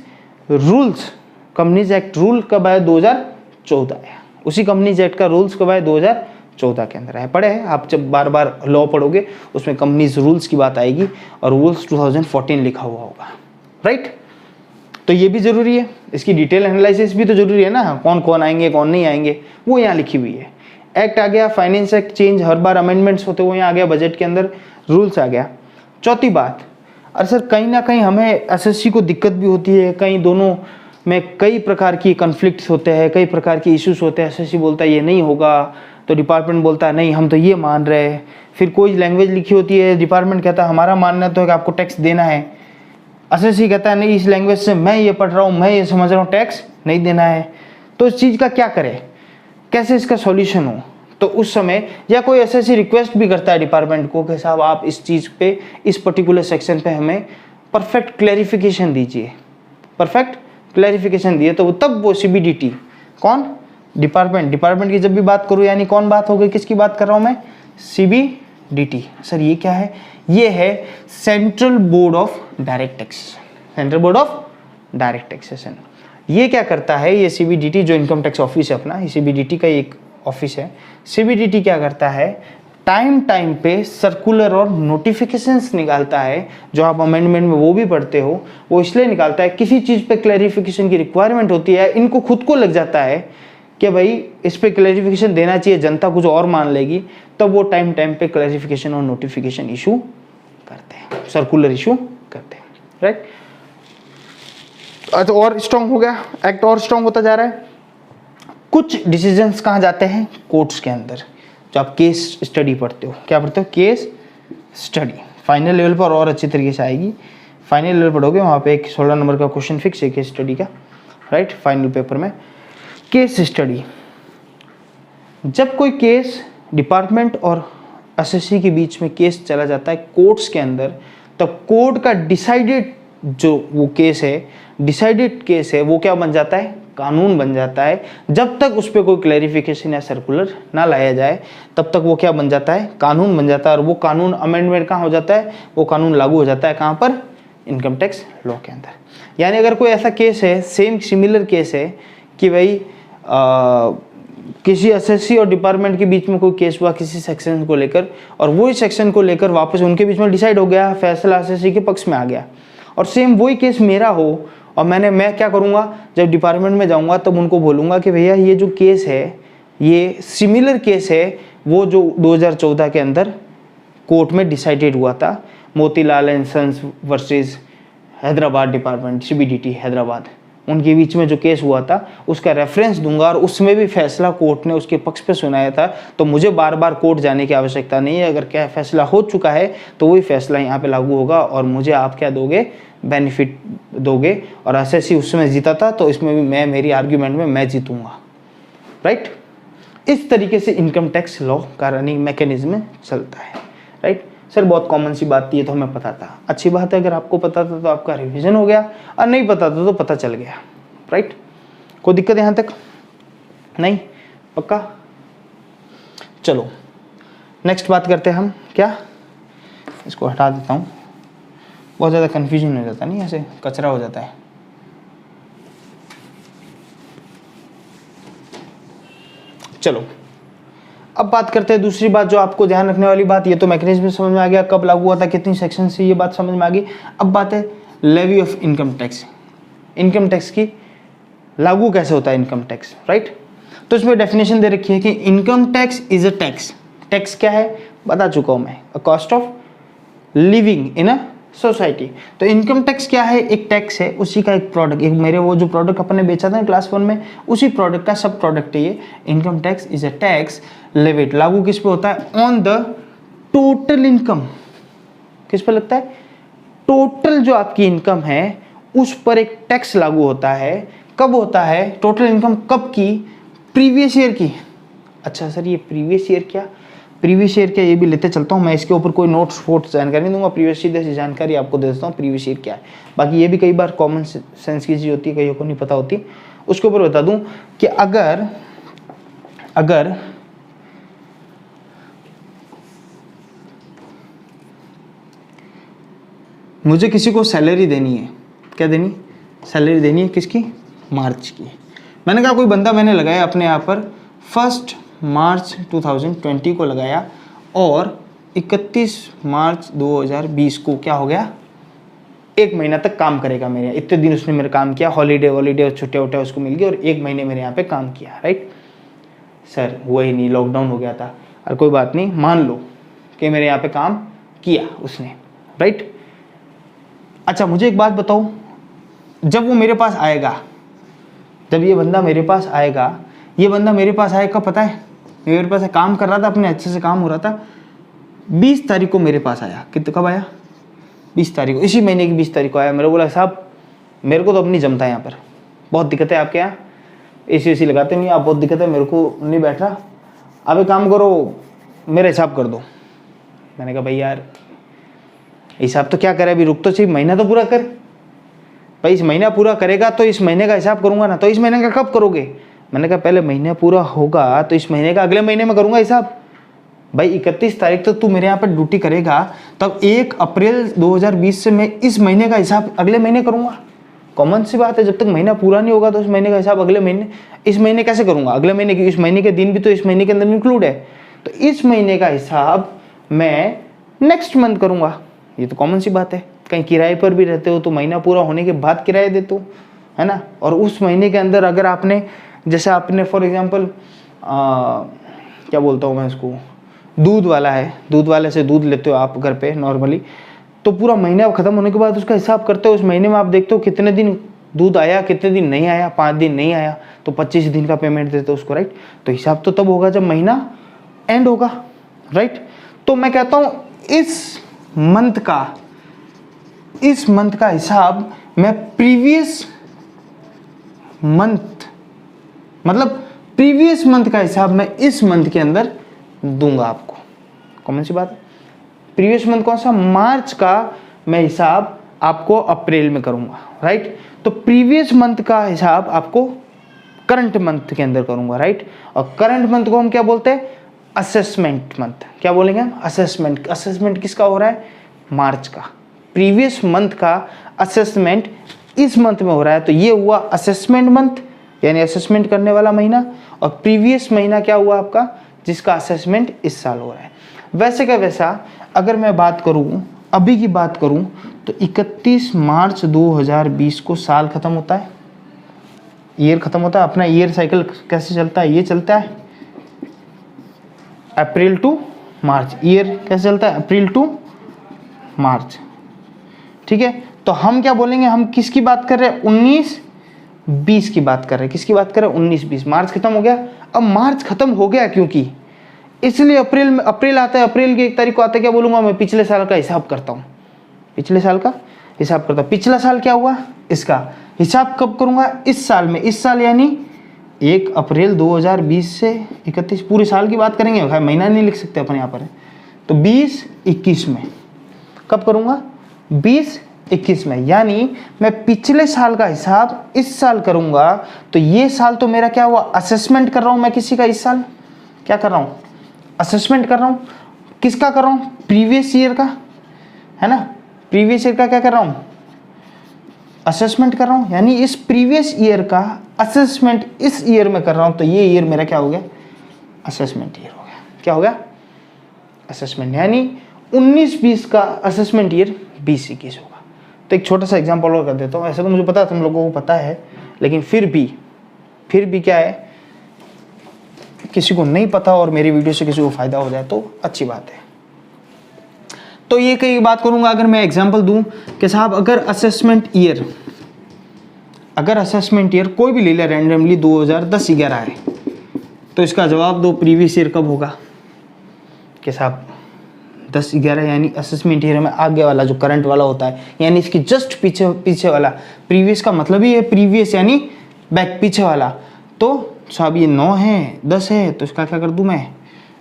एक्ट रूल कब आया, 2014 आया। उसी कंपनीज एक्ट का रूल्स कब आया, 2014 के अंदर आया। पढ़े हैं आप, जब बार बार लॉ पढ़ोगे उसमें कंपनीज रूल्स की बात आएगी और रूल्स 2014 लिखा हुआ होगा, राइट। तो ये भी जरूरी है, इसकी डिटेल एनालिसिस भी तो जरूरी है ना, कौन कौन आएंगे कौन नहीं आएंगे, वो यहाँ लिखी हुई है। एक्ट आ गया, फाइनेंस एक्ट चेंज, हर बार अमेंडमेंट्स होते हुए यहाँ आ गया, बजट के अंदर रूल्स आ गया। चौथी बात, अरे सर कहीं ना कहीं हमें एसएससी को दिक्कत भी होती है, कहीं दोनों में कई प्रकार की कन्फ्लिक्ट्स होते हैं, कई प्रकार के इश्यूज होते हैं। एसएससी बोलता है ये नहीं होगा तो डिपार्टमेंट बोलता है नहीं हम तो ये मान रहे हैं। फिर कोई लैंग्वेज लिखी होती है, डिपार्टमेंट कहता है हमारा मानना तो है कि आपको टैक्स देना है, एसएससी कहता है नहीं इस लैंग्वेज से मैं ये पढ़ रहा हूँ, मैं ये समझ रहा हूँ, टैक्स नहीं देना है। तो इस चीज़ का क्या करें, कैसे इसका सॉल्यूशन हो। तो उस समय या कोई एसएससी रिक्वेस्ट भी करता है डिपार्टमेंट को कि साहब आप इस चीज़ पे, इस पर्टिकुलर सेक्शन पे हमें परफेक्ट क्लैरिफिकेशन दीजिए, परफेक्ट क्लैरिफिकेशन दिए, तो तब वो सीबीडीटी, कौन, डिपार्टमेंट की जब भी बात करूँ यानी कौन बात हो गई, किसकी बात कर रहा हूँ मैं, सीबीडीटी। सर ये क्या है, ये है central board of direct taxation, central board of direct taxation. ये क्या करता है, ये सीबीडीटी जो इनकम टैक्स ऑफिस है अपना, सीबीडीटी का एक ऑफिस है। सीबीडीटी क्या करता है, टाइम पे सर्कुलर और नोटिफिकेशंस निकालता है, जो आप अमेंडमेंट में वो भी पढ़ते हो। वो इसलिए निकालता है किसी चीज़ पे क्लैरिफिकेशन की रिक्वायरमेंट होती है, इनको खुद को लग जाता है कि भाई इस पे क्लैरिफिकेशन देना चाहिए, जनता कुछ और मान लेगी, तब वो टाइम पे क्लैरिफिकेशन और नोटिफिकेशन इशू करते हैं, सर्कुलर इशू करते हैं, राइट। तो और स्ट्रॉन्ग हो गया एक्ट, और स्ट्रॉन्ग होता जा रहा है। कुछ डिसीजंस कहाँ जाते हैं, कोर्ट्स के अंदर। जो आप केस स्टडी पढ़ते हो, क्या पढ़ते हो, केस स्टडी, फाइनल लेवल पर और अच्छी तरीके से आएगी। फाइनल लेवल पढ़ोगे वहाँ पे एक 16 नंबर का क्वेश्चन फिक्स है केस स्टडी का, राइट, फाइनल पेपर में। केस स्टडी, जब कोई केस डिपार्टमेंट और एसएससी के बीच में केस चला जाता है कोर्ट्स के अंदर, तब कोर्ट का डिसाइडेड जो वो केस है, डिसाइडेड केस है, वो क्या बन जाता है, कानून बन जाता है। जब तक उस पर कोई क्लैरिफिकेशन या सर्कुलर ना लाया जाए तब तक वो क्या बन जाता है, कानून बन जाता है। और वो कानून अमेंडमेंट कहाँ हो जाता है, वो कानून लागू हो जाता है कहाँ पर, इनकम टैक्स लॉ के अंदर। यानी अगर कोई ऐसा केस है, सेम सिमिलर केस है कि भाई किसी एसएससी और डिपार्टमेंट के बीच में कोई केस हुआ किसी सेक्शन को लेकर, और वही सेक्शन को लेकर वापस उनके बीच में डिसाइड हो गया, फैसला एसएससी के पक्ष में आ गया, और सेम वही केस मेरा हो, और मैं क्या करूँगा, जब डिपार्टमेंट में जाऊँगा तब उनको बोलूँगा कि भैया ये जो केस है, ये सिमिलर केस है वो जो 2014 के अंदर कोर्ट में डिसाइडेड हुआ था, Motilal and Sons versus Hyderabad department, CBDT Hyderabad, उनके बीच में जो केस हुआ था उसका रेफरेंस दूंगा, और उसमें भी फैसला कोर्ट ने उसके पक्ष पे सुनाया था, तो मुझे बार बार कोर्ट जाने की आवश्यकता नहीं है। अगर क्या फैसला हो चुका है तो वही फैसला यहाँ पे लागू होगा, और मुझे आप क्या दोगे, बेनिफिट दोगे। और एसएससी उसमें जीता था, तो इसमें भी मैं, मेरी आर्ग्यूमेंट में मैं जीतूंगा, राइट। इस तरीके से इनकम टैक्स लॉ का रनिंग मैकेनिज्म चलता है, राइट। सर बहुत कॉमन सी बात थी, ये तो हमें पता था। अच्छी बात है, अगर आपको पता था तो आपका रिवीजन हो गया, और नहीं पता था तो पता चल गया, राइट। कोई दिक्कत यहाँ तक नहीं? पक्का? चलो नेक्स्ट बात करते हैं हम। क्या, इसको हटा देता हूँ, बहुत ज़्यादा कन्फ्यूजन हो जाता है, नहीं ऐसे कचरा हो जाता है। चलो अब बात करते हैं दूसरी बात जो आपको ध्यान रखने वाली बात। ये तो मैकेनिज्म समझ में आ गया, कब लागू हुआ था, कितनी सेक्शन से, ये बात समझ में आ गई। अब बात है levy of income tax. Income tax की लागू कैसे होता है इनकम टैक्स, राइट। तो इसमें डेफिनेशन दे रखी है कि income tax is a tax. Tax क्या है बता चुका हूं मैं, a cost of living in a society. तो इनकम टैक्स क्या है, एक टैक्स है, उसी का एक प्रोडक्ट, एक मेरे वो जो प्रोडक्ट अपने बेचा था क्लास 1 में, उसी प्रोडक्ट का सब प्रोडक्ट है ये। Income tax is a tax levied, लागू किस पे होता है, ऑन द टोटल इनकम। किस पे लगता है, टोटल जो आपकी इनकम है उस पर एक टैक्स लागू होता है। कब होता है, टोटल इनकम कब की, प्रीवियस ईयर की। अच्छा सर ये प्रीवियस ईयर क्या, प्रीवियस ईयर क्या, ये भी लेते चलता हूँ मैं, इसके ऊपर कोई नोट्स फोर्ट्स जानकारी नहीं दूंगा, प्रीवियस ईयर जैसी जानकारी आपको दे देता हूँ प्रीवियस ईयर क्या है। बाकी ये भी कई बार कॉमन सेंस की चीज़ होती है, कईयों को नहीं पता होती। उसके ऊपर बता दूं कि अगर मुझे किसी को सैलरी देनी है, क्या देनी, सैलरी देनी है किसकी, मार्च की। मैंने कहा कोई बंदा मैंने लगाया अपने यहाँ पर 1 मार्च 2020 को लगाया, और 31 मार्च 2020 को क्या हो गया, 1 महीना तक काम करेगा मेरे यहाँ। इतने दिन उसने मेरा काम किया, हॉलीडे वॉलीडे छुट्टियाँ उट्टियाँ उसको मिल गई, और 1 महीने मेरे यहाँ पे काम किया, राइट। सर हुआ ही नहीं, लॉकडाउन हो गया था। और कोई बात नहीं, मान लो कि मेरे यहाँ पे काम किया उसने, राइट। अच्छा मुझे एक बात बताओ, जब वो मेरे पास आएगा, जब ये बंदा मेरे पास आएगा, ये बंदा मेरे पास आएगा पता है, मेरे पास काम कर रहा था, अपने अच्छे से काम हो रहा था, 20 तारीख को मेरे पास आया। कितने, कब आया, 20 तारीख को, इसी महीने की 20 तारीख को आया। मेरे बोला साहब मेरे को तो अब नहीं जमता है, यहाँ पर बहुत दिक्कत है, आपके यहाँ एसी लगाते नहीं, आप बहुत दिक्कत है, मेरे को नहीं बैठ रहा, आप एक काम करो मेरा हिसाब कर दो। मैंने कहा भाई यार हिसाब तो क्या करे, अभी रुक तो चाहिए, महीना तो पूरा कर भाई। इस महीना पूरा करेगा तो इस महीने का हिसाब करूंगा ना, तो इस महीने का कब करोगे। मैंने कहा पहले महीना पूरा होगा तो इस महीने का अगले महीने में करूंगा हिसाब। भाई 31 तारीख तक तू मेरे यहाँ पर ड्यूटी करेगा, तब 1 अप्रैल 2020 से मैं इस महीने का हिसाब अगले महीने करूंगा। कॉमन सी बात है, जब तक महीना पूरा नहीं होगा तो इस महीने का हिसाब अगले महीने, इस महीने कैसे करूंगा, अगले महीने की, इस महीने के दिन भी तो इस महीने के अंदर इंक्लूड है, तो इस महीने का हिसाब मैं नेक्स्ट मंथ करूंगा। ये तो कॉमन सी बात है। कहीं किराए पर भी रहते हो तो महीना पूरा होने के बाद किराया देते हो, है ना। और उस महीने के अंदर अगर आपने, जैसे आपने फॉर एग्जांपल क्या बोलता हूँ मैं इसको, दूध वाला है, दूध वाले से दूध लेते हो आप घर पे नॉर्मली, तो पूरा महीना खत्म होने के बाद उसका हिसाब करते हो। उस महीने में आप देखते हो कितने दिन दूध आया, कितने दिन नहीं आया, 5 दिन नहीं आया तो 25 दिन का पेमेंट देते हो उसको, राइट। तो हिसाब तो तब होगा जब महीना एंड होगा, राइट। तो मैं कहता हूँ इस मंथ का हिसाब मैं प्रीवियस मंथ, मतलब प्रीवियस मंथ का हिसाब मैं इस मंथ के अंदर दूंगा आपको। कौन सी बात है, प्रीवियस मंथ कौन सा, मार्च का मैं हिसाब आपको अप्रैल में करूंगा, राइट। तो प्रीवियस मंथ का हिसाब आपको करंट मंथ के अंदर करूंगा, राइट। और करंट मंथ को हम क्या बोलते हैं, असेसमेंट मंथ। क्या बोलेंगे हम, असेसमेंट। असेसमेंट किसका हो रहा है, मार्च का। प्रीवियस मंथ का असेसमेंट इस मंथ में हो रहा है, तो ये हुआ असेसमेंट मंथ, यानी असेसमेंट करने वाला महीना। और प्रीवियस महीना क्या हुआ आपका, जिसका असेसमेंट इस साल हो रहा है। वैसे का वैसा अगर मैं बात करूं, अभी की बात करूं, तो 31 मार्च 2020 को साल खत्म होता है, ईयर खत्म होता है। अपना ईयर साइकिल कैसे चलता है, ये चलता है अप्रैल टू मार्च। ईयर कैसे चलता है, अप्रैल टू मार्च, ठीक है। तो हम क्या बोलेंगे, हम किसकी बात कर रहे हैं, 19 20 की बात कर रहे हैं। किसकी बात कर रहे हैं? 19-20। मार्च खत्म हो गया। अब मार्च खत्म हो गया क्योंकि इसलिए अप्रैल आता है। अप्रैल की 1 तारीख को आता है, क्या बोलूंगा मैं? पिछले साल का हिसाब करता हूँ, पिछले साल का हिसाब करता हूँ। पिछला साल क्या हुआ, इसका हिसाब कब करूंगा? इस साल में। इस साल यानी 1 अप्रैल 2020 से 31, पूरे साल की बात करेंगे। भाई महीना नहीं लिख सकते अपन यहाँ पर, तो 20-21 में कब करूंगा? 20-21 में। यानी मैं पिछले साल का हिसाब इस साल करूंगा। तो ये साल तो मेरा क्या हुआ? असेसमेंट कर रहा हूं मैं किसी का। इस साल क्या कर रहा हूं? असेसमेंट कर रहा हूं। किसका कर रहा हूं? प्रीवियस ईयर का, है ना? प्रीवियस ईयर का क्या कर रहा हूं? असेसमेंट कर रहा हूं। यानी इस प्रीवियस ईयर का असेसमेंट इस ईयर में कर रहा हूं, तो ये ईयर मेरा क्या हो गया? असेसमेंट ईयर हो गया। क्या हो गया? असेसमेंट। यानी 19-20 का असेसमेंट ईयर 20-21 होगा। तो एक छोटा सा एग्जांपल और कर देता हूँ। ऐसा तो मुझे पता है, तुम लोगों को पता है, लेकिन फिर भी क्या है, किसी को नहीं पता और मेरी वीडियो से किसी को फायदा हो जाए तो अच्छी बात है। तो ये कई बात करूंगा, अगर मैं एग्जांपल दूं कि साहब अगर असेसमेंट ईयर कोई भी ले ले रैंडमली 2010-11 है, तो इसका जवाब दो प्रीवियस ईयर कब होगा? कि साहब 10-11 यानी असेसमेंट ईयर में आगे वाला जो करंट वाला होता है, यानी इसकी जस्ट पीछे वाला। प्रीवियस का मतलब ही है प्रीवियस यानी बैक, पीछे वाला। तो साहब ये 9 है, 10 है, तो इसका क्या कर दूं मैं?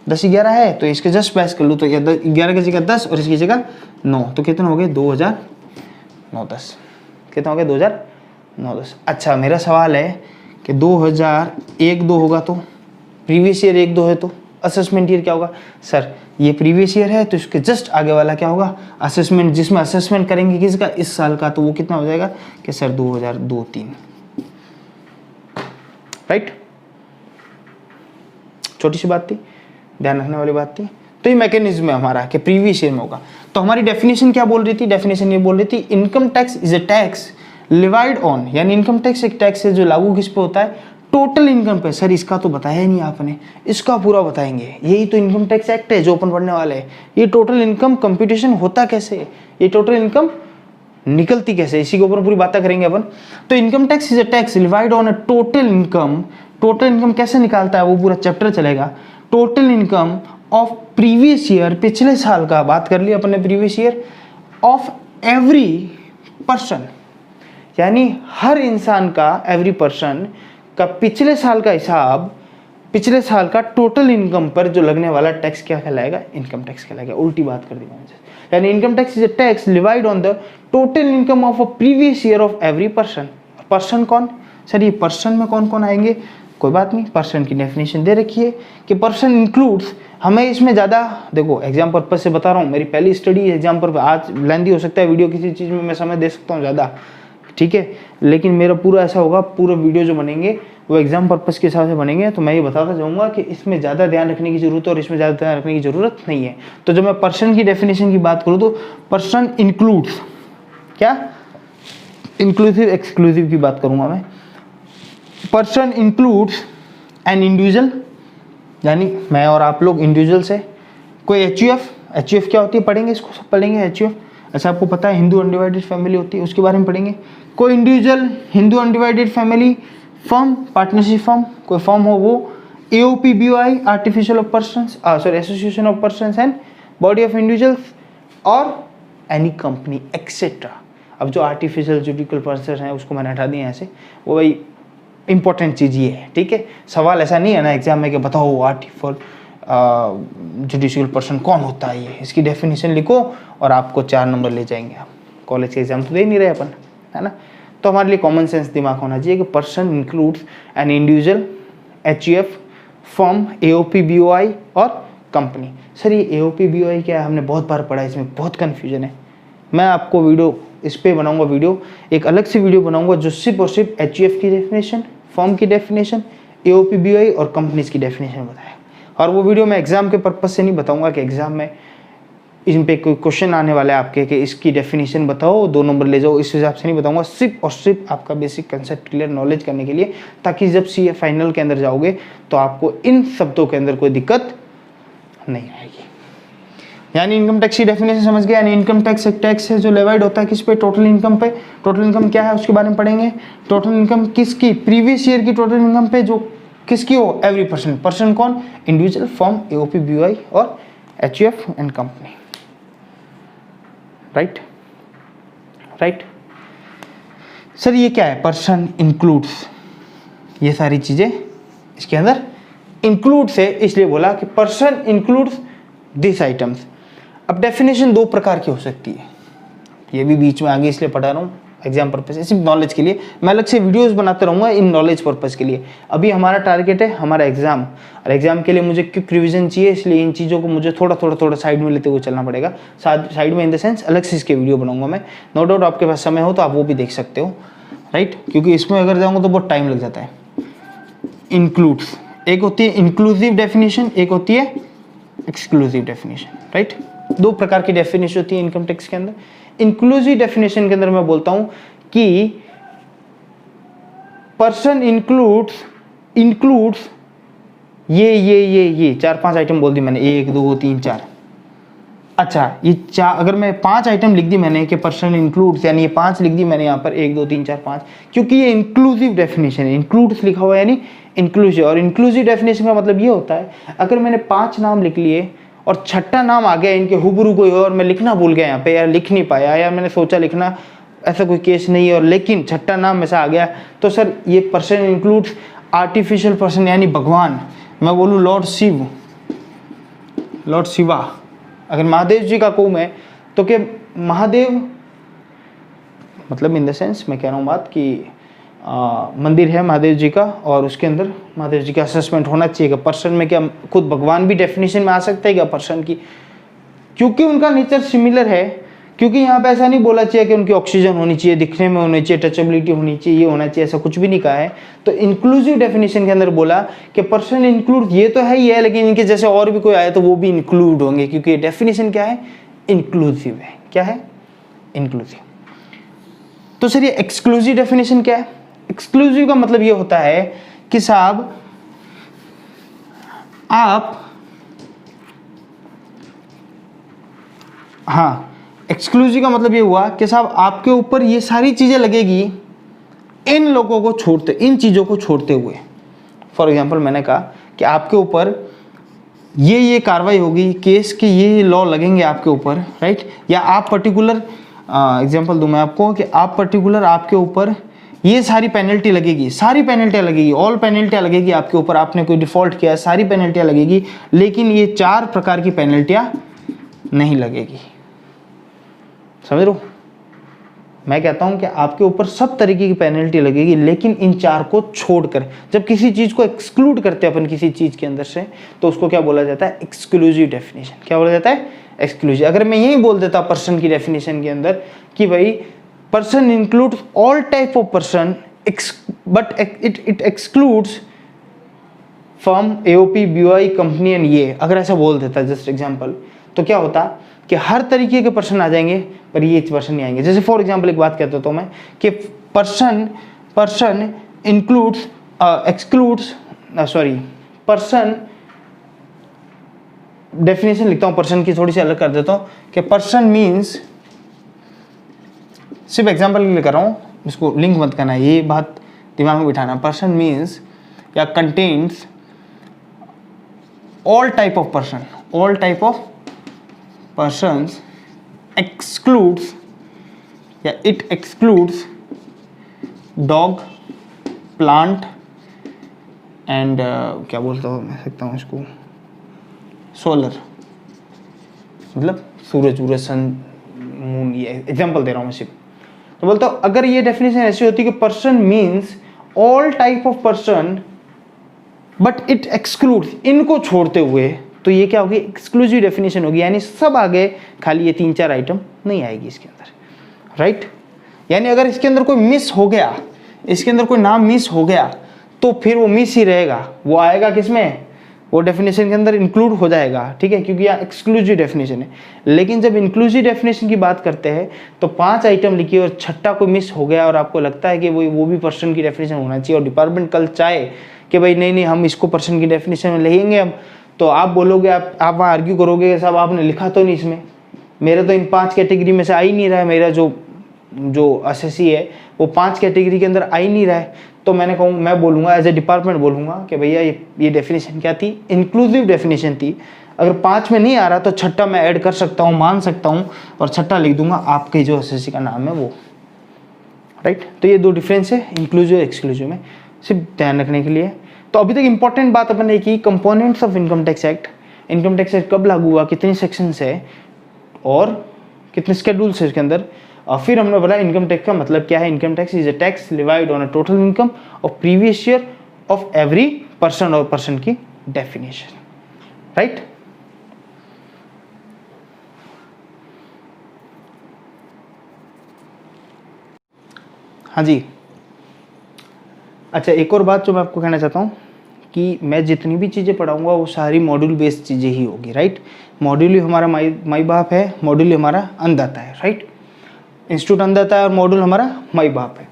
10-11 है तो इसके जस्ट बैस कर लूँ, तो 11 की जगह 10 और इसकी जगह 9, तो कितना हो गया? 2009-10। कितना हो गया? 2009-10। अच्छा, मेरा सवाल है कि 2001-2 होगा तो प्रीवियस ईयर 1-2 है तो असेसमेंट ईयर क्या होगा? सर ये प्रीवियस ईयर है तो इसके जस्ट आगे वाला क्या होगा? असेसमेंट, जिसमें असेसमेंट करेंगे किसका? इस साल का, तो वो कितना हो जाएगा? कि सर 2002-3। राइट? छोटी सी बात थी, ध्यान रखने वाली बात थी। तो ये मैकेनिज्म है हमारा कि प्रीवियस ईयर में होगा। तो हमारी डेफिनेशन क्या बोल रही थी? डेफिनेशन ये बोल रही थी income tax is a tax levied on, यानी इनकम टैक्स एक टैक्स है जो लागू किस पे होता है? टोटल इनकम पे। सर इसका तो बताया ही नहीं आपने, इसका पूरा बताएंगे। यही तो इनकम टैक्स एक्ट है जो अपन पढ़ने वाले हैं। ये टोटल इनकम कंप्यूटेशन होता कैसे, ये टोटल इनकम निकलती कैसे, इसी के ऊपर पूरी बातें करेंगे अपन। तो income tax is a tax levied on a total income. Total income कैसे निकालता है वो पूरा चैप्टर चलेगा। Total income of previous year, पिछले साल का बात कर लिया अपन ने, previous year of every person, यानी हर इंसान का, एवरी पर्सन का पिछले साल का हिसाब, पिछले साल का टोटल इनकम पर जो लगने वाला टैक्स क्या कहलाएगा? इनकम टैक्स कहलाएगा। उल्टी बात कर दी मैंने। यानी income tax is a tax levied on the total income of a previous year of every person. Person कौन? सर ये पर्सन में कौन कौन आएंगे? कोई बात नहीं, पर्सन की डेफिनेशन दे रखी है कि पर्सन इंक्लूड्स। हमें इसमें ज़्यादा देखो एग्जाम पर्पज से बता रहा हूँ, मेरी पहली स्टडी एग्जाम पर, आज लेंदी हो सकता है वीडियो, किसी चीज़ में मैं समय दे सकता हूँ ज़्यादा, ठीक है, लेकिन मेरा पूरा ऐसा होगा, पूरा वीडियो जो बनेंगे वो एग्जाम पर्पज़ के हिसाब से बनेंगे। तो मैं ये बताता जाऊँगा कि इसमें ज़्यादा ध्यान रखने की ज़रूरत है और इसमें ज़्यादा ध्यान रखने की ज़रूरत नहीं है। तो जब मैं पर्सन की डेफिनेशन की बात करूँ तो पर्सन इंक्लूड्स, क्या? इंक्लूसिव एक्सक्लूसिव की बात करूँगा मैं। पर्सन इंक्लूड्स एन इंडिविजुअल, यानी मैं और आप लोग इंडिविजुअल से, कोई एचयूएफ क्या होती है? पढ़ेंगे इसको, सब पढ़ेंगे एचयूएफ। अच्छा आपको पता है हिंदू अनडिवाइडेड फैमिली होती है, उसके बारे में पढ़ेंगे। कोई individual, Hindu undivided family, firm, partnership firm, कोई फर्म हो वो, AOP BOI, artificial of persons, association of persons and body of individuals, और एनी कंपनी एक्सेट्रा। अब जो आर्टिफिशियल जुडिकल पर्सन है उसको मैंने हटा दिया ऐसे, वो भाई इंपॉर्टेंट चीज़ ये है, ठीक है। सवाल ऐसा नहीं है ना एग्जाम में कि बताओ आर्टिफिशियल जुडिशियल पर्सन कौन होता है, ये इसकी डेफिनेशन लिखो और आपको 4 नंबर ले जाएंगे। आप कॉलेज के एग्जाम तो दे नहीं रहे अपन, है ना। तो हमारे लिए कॉमन सेंस दिमाग होना चाहिए कि person includes an individual, HUF, firm, AOP BOI और कंपनी। सर ये एओपीबीओआई क्या है? हमने बहुत बार पढ़ा है, इसमें बहुत कन्फ्यूजन है। मैं आपको वीडियो इस पे बनाऊंगा, वीडियो एक अलग से वीडियो बनाऊंगा जो सिर्फ और सिर्फ एचयूएफ की डेफिनेशन, फर्म की डेफिनेशन, एओपीबीओआई और कंपनीज की डेफिनेशन बताएगा। और वो वीडियो मैं एग्जाम के पर्पज से नहीं बताऊंगा कि एग्जाम में इन पे कोई क्वेश्चन आने वाला है आपके कि इसकी डेफिनेशन बताओ 2 नंबर ले जाओ, इस हिसाब से नहीं बताऊंगा। सिर्फ और सिर्फ आपका बेसिक कंसेप्ट क्लियर नॉलेज करने के लिए, ताकि जब सीए फाइनल के अंदर जाओगे तो आपको इन शब्दों के अंदर कोई दिक्कत नहीं आएगी। यानी इनकम टैक्स की डेफिनेशन समझ गए। यानी इनकम टैक्स एक टैक्स है जो लेवाइड होता है किस पे, टोटल इनकम पे। टोटल इनकम क्या है उसके बारे में पढ़ेंगे। टोटल इनकम किसकी, प्रीवियस ईयर की टोटल इनकम पे, जो किसकी हो, एवरी पर्सन। पर्सन कौन, इंडिविजुअल, फर्म, एओपी, बीओआई और HUF and company. Right right sir ये क्या है, पर्सन इंक्लूड्स, ये सारी चीजें इसके अंदर इंक्लूड्स है, इसलिए बोला कि पर्सन इंक्लूड्स दिस आइटम्स। अब डेफिनेशन दो प्रकार की हो सकती है, ये भी बीच में आगे इसलिए पढ़ा रहा हूँ एग्जाम पर्पस, सिर्फ नॉलेज के लिए। मैं अलग से वीडियोस बनाते रहूँगा इन नॉलेज पर्पस के लिए। अभी हमारा टारगेट है हमारा एग्जाम, और एग्जाम के लिए मुझे क्विक रिवीजन चाहिए, इसलिए इन चीज़ों को मुझे थोड़ा साइड में लेते हुए चलना पड़ेगा। साइड में इन द सेंस अलग से इसके वीडियो बनाऊंगा मैं। नो डाउट आपके पास समय हो तो आप वो भी देख सकते हो, राइट, क्योंकि इसमें अगर जाऊँगा तो बहुत टाइम लग जाता है। इंक्लूड्स, एक होती है इंक्लूसिव डेफिनेशन, एक होती है एक्सक्लूसिव डेफिनेशन, राइट। दो प्रकार की डेफिनेशन होती है इनकम टैक्स के अंदर। इंक्लूसिव डेफिनेशन के अंदर मैं बोलता हूं कि पर्सन इंक्लूड्स ये 4-5 आइटम बोल दी मैंने, 1 2 3 4। अच्छा ये अगर मैं 5 आइटम लिख दी मैंने कि पर्सन इंक्लूड्स, यानी ये 5 लिख दी मैंने यहाँ पर 1 2 3 4 5, क्योंकि ये इंक्लूसिव डेफिनेशन है। इंक्लूड्स लिखा हुआ है यानी इंक्लूसिव, और इंक्लूसिव डेफिनेशन का मतलब ये होता है अगर मैंने 5 नाम लिख लिए और छठा नाम आ गया इनके हुबरू कोई और, मैं लिखना भूल गया यहाँ पे, या लिख नहीं पाया, या मैंने सोचा लिखना, ऐसा कोई केस नहीं है, और लेकिन छठा नाम में से आ गया, तो सर ये पर्सन इंक्लूड्स आर्टिफिशियल पर्सन, यानी भगवान। मैं बोलूँ लॉर्ड शिवा, अगर महादेव जी का कहूँ मैं तो कि महादेव, मतलब इन द सेंस मैं कह रहा हूँ बात कि मंदिर है महादेव जी का, और उसके अंदर महादेव जी का असेसमेंट होना चाहिए कि पर्सन में क्या खुद भगवान भी डेफिनेशन में आ सकता है क्या पर्सन की, क्योंकि उनका नेचर सिमिलर है। क्योंकि यहाँ पे ऐसा नहीं बोला चाहिए कि उनकी ऑक्सीजन होनी चाहिए, दिखने में होनी चाहिए, टचेबिलिटी होनी चाहिए, ये होना चाहिए, ऐसा कुछ भी नहीं कहा है। तो इंक्लूसिव डेफिनेशन के अंदर बोला कि पर्सन इंक्लूड ये तो है ही है, लेकिन इनके जैसे और भी कोई आए तो वो भी इंक्लूड होंगे, क्योंकि डेफिनेशन क्या है, इंक्लूसिव है। क्या है, इंक्लूसिव। तो सर ये एक्सक्लूसिव डेफिनेशन क्या है? एक्सक्लूसिव का मतलब ये होता है कि साहब आप, हाँ, एक्सक्लूसिव का मतलब ये हुआ कि साहब आपके ऊपर ये सारी चीजें लगेगी इन लोगों को छोड़ते, इन चीजों को छोड़ते हुए। फॉर एग्जांपल मैंने कहा कि आपके ऊपर ये कार्रवाई होगी, केस के ये लॉ लगेंगे आपके ऊपर, राइट। या आप पर्टिकुलर एग्जांपल दूं मैं आपको कि आप पर्टिकुलर आपके ऊपर ये सारी पेनल्टी लगेगी, सारी पेनल्टियाँ लगेगी, ऑल पेनल्टियाँ लगेगी आपके ऊपर, आपने कोई डिफॉल्ट किया सारी पेनल्टियाँ लगेगी, लेकिन ये 4 प्रकार की पेनल्टियाँ नहीं लगेगी। समझ रहे हो? मैं कहता हूं कि आपके ऊपर सब तरीके की पेनल्टी लगेगी, लेकिन इन 4 को छोड़कर। जब किसी चीज को एक्सक्लूड करते हैं अपन किसी चीज के अंदर से, तो उसको क्या बोला जाता है, एक्सक्लूसिव डेफिनेशन। क्या बोला जाता है, एक्सक्लूसिव। अगर मैं यही बोल देता पर्सन की डेफिनेशन के अंदर कि भाई person includes all type of person but it excludes firm, AOP, BOI, company and ये, अगर ऐसा बोल देता जस्ट एग्जांपल, तो क्या होता कि हर तरीके के पर्सन आ जाएंगे पर ये पर्सन नहीं आएंगे। जैसे फॉर एग्जांपल एक बात कहता हूं तो मैं कि person includes excludes person, definition लिखता हूं पर्सन की, थोड़ी सी अलग कर देता हूं कि पर्सन मींस, सिर्फ एग्जांपल के लिए कर रहा हूं, इसको लिंक मत करना, ये बात दिमाग में बिठाना। पर्सन मींस या contains all type of person, all type of persons excludes या it excludes dog, plant and क्या बोलता हूँ मैं सकता हूँ इसको, सोलर, मतलब सूरज, सन, मून, ये एग्जांपल दे रहा हूँ मैं सिर्फ। तो बोलता हूँ अगर ये डेफिनेशन ऐसी होती कि person means all type of person but it excludes, इनको छोड़ते हुए, तो ये क्या होगी, एक्सक्लूसिव डेफिनेशन होगी, यानी सब आगे, खाली ये 3-4 आइटम नहीं आएगी इसके अंदर, राइट। यानी अगर इसके अंदर कोई मिस हो गया, इसके अंदर कोई नाम मिस हो गया, तो फिर वो मिस ही रहेगा, वो आएगा किसमें, वो डेफिनेशन के अंदर इंक्लूड हो जाएगा, ठीक है, क्योंकि यहाँ एक्सक्लूसिव डेफिनेशन है। लेकिन जब इंक्लूसिव डेफिनेशन की बात करते हैं तो 5 आइटम लिखिए और छठा कोई मिस हो गया और आपको लगता है कि वो भी पर्सन की डेफिनेशन होना चाहिए, और डिपार्टमेंट कल चाहे कि भाई नहीं हम इसको पर्सन की डेफिनेशन में लेंगे अब, तो आप बोलोगे, आप आर्ग्यू करोगे कि साहब आपने लिखा तो नहीं इसमें, मेरा तो इन 5 कैटेगरी में से आ ही नहीं रहा है, मेरा जो एसएससी है वो 5 कैटेगरी के अंदर आ ही नहीं रहा है। तो मैं बोलूँगा एज ए डिपार्टमेंट बोलूँगा कि भैया ये डेफिनेशन क्या थी, इंक्लूसिव डेफिनेशन थी। अगर 5 में नहीं आ रहा तो छठा मैं ऐड कर सकता हूँ, मान सकता हूँ, और छठा लिख दूंगा आपके जो एसएससी का नाम है वो, राइट। तो ये 2 डिफरेंस है इंक्लूसिव एक्सक्लूसिव में, सिर्फ ध्यान रखने के लिए। तो अभी तक इंपॉर्टेंट बात अपन ने की components of income tax act. Income tax act कब लागू हुआ, कितने सेक्शंस है और कितने शेड्यूल्स है इसके अंदर। और फिर हमने बोला इनकम टैक्स का मतलब क्या है। Income tax is a tax levied on a total income of previous year of every person, और पर्सन की डेफिनेशन, राइट। हाँ जी, अच्छा एक और बात जो मैं आपको कहना चाहता हूँ कि मैं जितनी भी चीज़ें पढ़ाऊँगा वो सारी मॉड्यूल बेस्ड चीज़ें ही होगी, राइट। मॉड्यूल ही हमारा माई बाप है, मॉड्यूल ही हमारा अन्नदाता है, राइट। इंस्टीट्यूट अन्नदाता है और मॉड्यूल हमारा माई बाप है।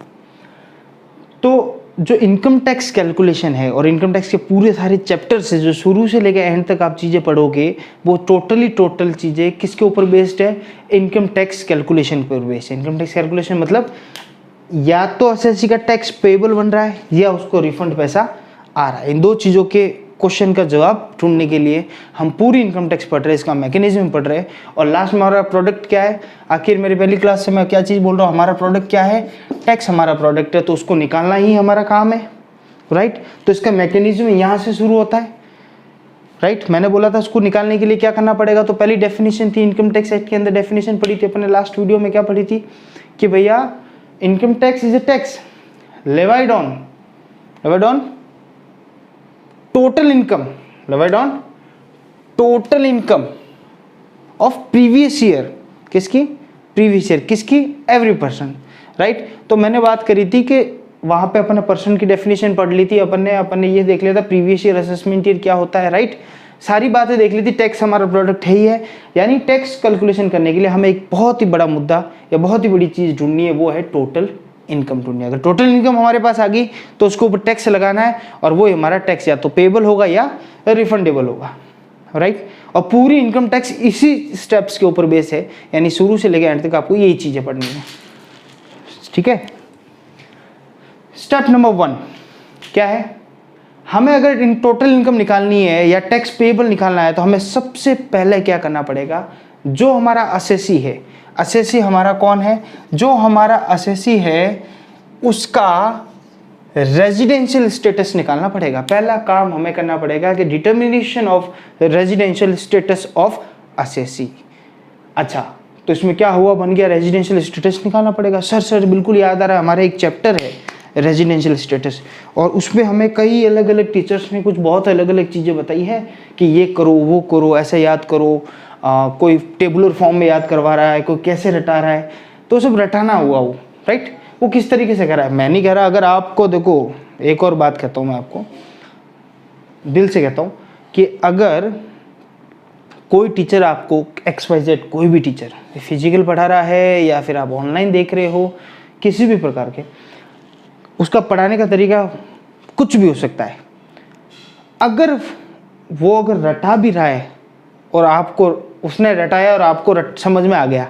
तो जो इनकम टैक्स कैलकुलेशन है और इनकम टैक्स के पूरे सारे चैप्टर से जो शुरू से लेकर एंड तक आप चीज़ें पढ़ोगे वो टोटल चीज़ें किसके ऊपर बेस्ड है, इनकम टैक्स कैलकुलेशन पर बेस्ड है। इनकम टैक्स कैलकुलेशन मतलब या तो एसएससी का टैक्स पेएबल बन रहा है या उसको रिफंड पैसा आ रहा है। इन 2 चीज़ों के क्वेश्चन का जवाब ढूंढने के लिए हम पूरी इनकम टैक्स पढ़ रहे हैं, इसका मैकेनिज्म पढ़ रहे हैं। और लास्ट में हमारा प्रोडक्ट क्या है, आखिर मेरी पहली क्लास से मैं क्या चीज़ बोल रहा हूँ, हमारा प्रोडक्ट क्या है, टैक्स हमारा प्रोडक्ट है, तो उसको निकालना ही हमारा काम है, राइट। तो इसका मैकेनिज्म यहाँ से शुरू होता है, राइट। मैंने बोला था उसको निकालने के लिए क्या करना पड़ेगा। तो पहली डेफिनेशन थी इनकम टैक्स एक्ट के अंदर, डेफिनेशन पढ़ी थी अपने लास्ट वीडियो में। क्या पढ़ी थी कि भैया income tax is a tax levied on total income of previous year, किसकी एवरी पर्सन, राइट। तो मैंने बात करी थी कि वहां पे अपन ने पर्सन की डेफिनेशन पढ़ ली थी, अपन ने ये देख लिया था प्रीवियस ईयर असेसमेंट ईयर क्या होता है, राइट। सारी बातें देख ली थी। टैक्स हमारा प्रोडक्ट है ही है, यानी टैक्स कैलकुलेशन करने के लिए हमें एक बहुत ही बड़ा मुद्दा या बहुत ही बड़ी चीज़ ढूंढनी है, वो है टोटल इनकम ढूंढनी है। अगर टोटल इनकम हमारे पास आ गई तो उसके ऊपर टैक्स लगाना है, और वो हमारा टैक्स या तो पेएबल होगा या रिफंडेबल होगा, राइट। और पूरी इनकम टैक्स इसी स्टेप्स के ऊपर बेस है, यानी शुरू से लेकर एंड तक आपको यही चीज़ें पढ़नी है, ठीक है। स्टेप नंबर 1 क्या है, हमें अगर इन टोटल इनकम निकालनी है या टैक्स पेएबल निकालना है तो हमें सबसे पहले क्या करना पड़ेगा, जो हमारा असेसी है, असेसी हमारा कौन है, जो हमारा असेसी है उसका रेजिडेंशियल स्टेटस निकालना पड़ेगा। पहला काम हमें करना पड़ेगा कि determination of residential status of assessee. अच्छा, तो इसमें क्या हुआ, बन गया रेजिडेंशियल स्टेटस निकालना पड़ेगा। सर बिल्कुल याद आ रहा है, हमारा एक चैप्टर है रेजिडेंशियल स्टेटस, और उसमें हमें कई अलग अलग टीचर्स ने कुछ बहुत अलग अलग चीज़ें बताई है कि ये करो वो करो, ऐसे याद करो, कोई टेबुलर फॉर्म में याद करवा रहा है, कोई कैसे रटा रहा है, तो सब रटाना हुआ वो, राइट। वो किस तरीके से कर रहा है मैं नहीं कह रहा। अगर आपको देखो, एक और बात कहता हूँ मैं आपको, दिल से कहता हूँ कि अगर कोई टीचर आपको XYZ कोई भी टीचर फिजिकल पढ़ा रहा है या फिर आप ऑनलाइन देख रहे हो, किसी भी प्रकार के, उसका पढ़ाने का तरीका कुछ भी हो सकता है। अगर वो रटा भी रहा है और आपको उसने रटाया और आपको समझ में आ गया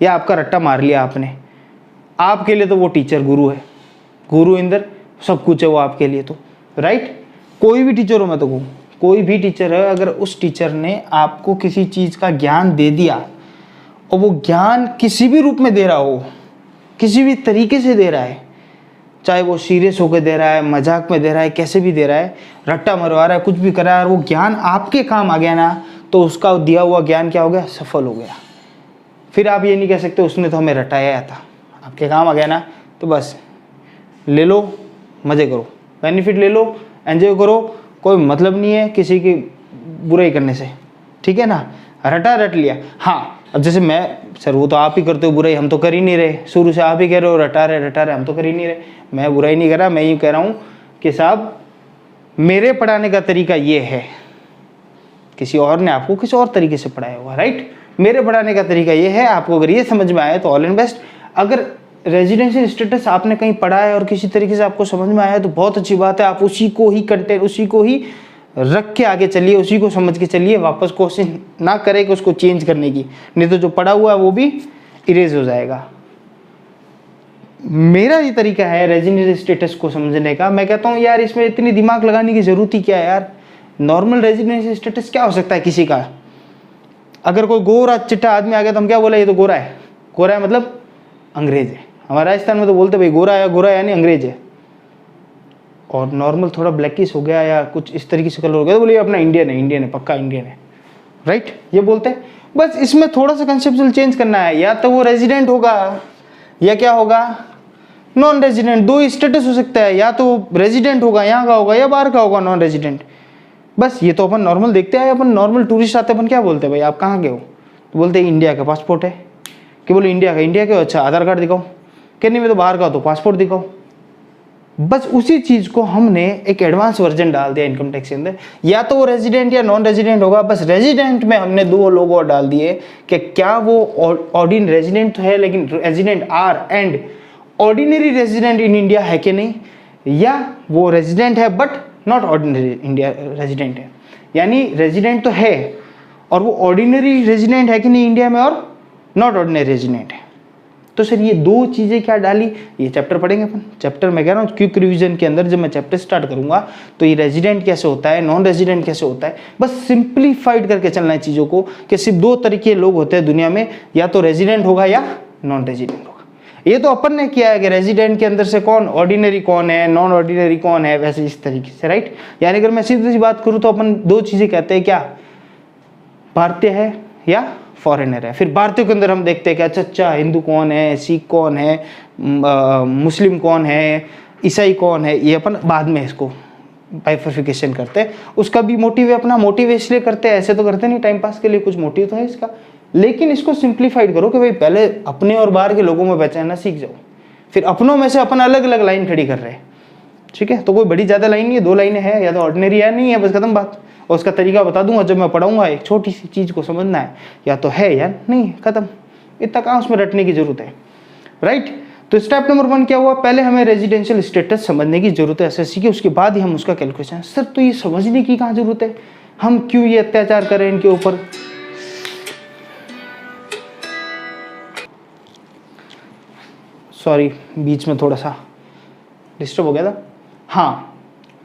या आपका रट्टा मार लिया आपने, आपके लिए तो वो टीचर गुरु है, गुरु इंदर सब कुछ है वो आपके लिए, तो राइट। कोई भी टीचर हो, मैं तो कहूँ कोई भी टीचर है, अगर उस टीचर ने आपको किसी चीज़ का ज्ञान दे दिया और वो ज्ञान किसी भी रूप में दे रहा हो, किसी भी तरीके से दे रहा है, चाहे वो सीरियस होकर दे रहा है, मजाक में दे रहा है, कैसे भी दे रहा है, रट्टा मरवा रहा है, कुछ भी कर रहा है, और वो ज्ञान आपके काम आ गया ना, तो उसका दिया हुआ ज्ञान क्या हो गया, सफल हो गया। फिर आप ये नहीं कह सकते उसने तो हमें रटाया था, आपके काम आ गया ना, तो बस ले लो, मज़े करो, बेनिफिट ले लो, एंजॉय करो, कोई मतलब नहीं है किसी की बुराई करने से, ठीक है ना। रट लिया, हाँ। अब जैसे मैं, सर वो तो आप ही करते हो बुराई, हम तो कर ही नहीं रहे, शुरू से आप ही कह रहे हो रटा रहे, हम तो कर ही नहीं रहे। मैं बुराई नहीं कर रहा, मैं यूँ कह रहा हूँ कि साहब मेरे पढ़ाने का तरीका ये है, किसी और ने आपको किसी और तरीके से पढ़ाया होगा, राइट। मेरे पढ़ाने का तरीका ये है, आपको अगर ये समझ में आया तो ऑल एंड बेस्ट। अगर रेजिडेंशियल स्टेटस आपने कहीं पढ़ा है और किसी तरीके से आपको समझ में आया है तो बहुत अच्छी बात है, आप उसी को ही कंटेंट, उसी को ही रख के आगे चलिए, उसी को समझ के चलिए, वापस कोशिश ना करें कि उसको चेंज करने की, नहीं तो जो पड़ा हुआ है वो भी इरेज हो जाएगा। मेरा ये तरीका है रेजिडेंट स्टेटस को समझने का। मैं कहता हूँ यार इसमें इतनी दिमाग लगाने की जरूरत ही क्या है यार, नॉर्मल रेजिडेंट स्टेटस क्या हो सकता है किसी का। अगर कोई गोरा चिट्टा आदमी आ गया तो हम क्या बोला, ये तो गोरा है। गोरा है मतलब अंग्रेज है। हमारे राजस्थान में तो बोलते भाई गोरा है यानी अंग्रेज है। और नॉर्मल थोड़ा ब्लैकिश हो गया या कुछ इस तरीके से कलर हो गया तो बोलिए अपना इंडियन है, पक्का इंडियन है, राइट, ये बोलते हैं। बस इसमें थोड़ा सा कंसेप्चुअल चेंज करना है, या तो वो रेजिडेंट होगा या क्या होगा, नॉन रेजिडेंट। दो ही स्टेटस हो सकता है, या तो रेजिडेंट होगा यहाँ का होगा या बाहर का होगा नॉन रेजिडेंट। बस ये तो अपन नॉर्मल देखते हैं, अपन नॉर्मल टूरिस्ट आते हैं, अपन क्या बोलते हैं भाई आप कहाँ के हो, तो बोलते हैं इंडिया का पासपोर्ट है। कि बोले इंडिया का, अच्छा आधार कार्ड दिखाओ, कि नहीं मैं तो बाहर का तो पासपोर्ट दिखाओ। बस उसी चीज को हमने एक एडवांस वर्जन डाल दिया इनकम टैक्स के अंदर, या तो वो रेजिडेंट या नॉन रेजिडेंट होगा। बस रेजिडेंट में हमने दो लोगो डाल दिए कि क्या वो ऑर्डिनरी रेजिडेंट है लेकिन resident R and ordinary resident in India है कि नहीं, या वो रेजिडेंट है but not ordinary India resident है, यानी रेजिडेंट तो है और वो ऑर्डिनरी रेजिडेंट है कि नहीं इंडिया में और नॉट ऑर्डिनरी रेजिडेंट है। तो सर ये दो चीज़ें क्या डाली, ये चैप्टर पढ़ेंगे अपन। चैप्टर मैं कह रहा हूँ क्विक रिवीजन के अंदर जब मैं चैप्टर स्टार्ट करूंगा तो ये रेजिडेंट कैसे होता है, नॉन रेजिडेंट कैसे होता है, बस सिंप्लीफाइड करके चलना है चीज़ों को कि सिर्फ दो तरीके लोग होते हैं दुनिया में, या तो रेजिडेंट होगा या नॉन रेजिडेंट होगा। ये तो अपन ने किया है कि रेजिडेंट के अंदर से कौन ऑर्डिनरी कौन है, नॉन ऑर्डिनरी कौन है, वैसे इस तरीके से, राइट। यानी अगर मैं सीधी सी बात करूँ तो अपन दो चीज़ें कहते हैं, क्या भारतीय है या फॉरेनर है। फिर भारतीयों के अंदर हम देखते हैं कि अच्छा हिंदू कौन है, सिख कौन है, मुस्लिम कौन है, ईसाई कौन है, ये अपन बाद में इसको बाइफर्फिकेशन करते हैं। उसका भी मोटिव है, अपना मोटिव इसलिए करते हैं, ऐसे तो करते नहीं टाइम पास के लिए, कुछ मोटिव तो है इसका। लेकिन इसको सिंप्लीफाइड करो कि भाई पहले अपने और बाहर के लोगों में पहचानना सीख जाओ, फिर अपनों में से अपन अलग अलग लाइन खड़ी कर रहे हैं, ठीक है। तो कोई बड़ी ज़्यादा लाइन नहीं है, दो लाइनें हैं, या तो ऑर्डिनरी है नहीं है, बस खत्म बात। और उसका तरीका बता दूंगा जब मैं पढ़ाऊंगा, एक छोटी सी चीज़ को समझना है, या तो है या नहीं है, खत्म। इतना कहाँ उसमें रटने की जरूरत है, राइट। तो स्टेप नंबर 1 क्या हुआ, पहले हमें रेजिडेंशियल स्टेटस समझने की जरूरत है एसएससी की, उसके बाद ही हम उसका कैलकुलेशन। सर तो ये समझने की कहाँ जरूरत है, हम क्यों ये अत्याचार करें इनके ऊपर। सॉरी बीच में थोड़ा सा डिस्टर्ब हो गया था। हाँ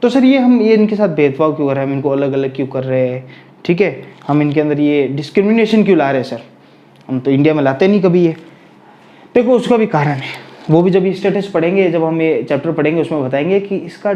तो सर ये इनके साथ भेदभाव क्यों कर रहे हैं, हम इनको अलग अलग क्यों कर रहे हैं, ठीक है, हम इनके अंदर ये डिस्क्रिमिनेशन क्यों ला रहे हैं सर, हम तो इंडिया में लाते नहीं कभी ये। देखो उसका भी कारण है, वो भी जब ये स्टेटस पढ़ेंगे, जब हम ये चैप्टर पढ़ेंगे उसमें बताएंगे कि इसका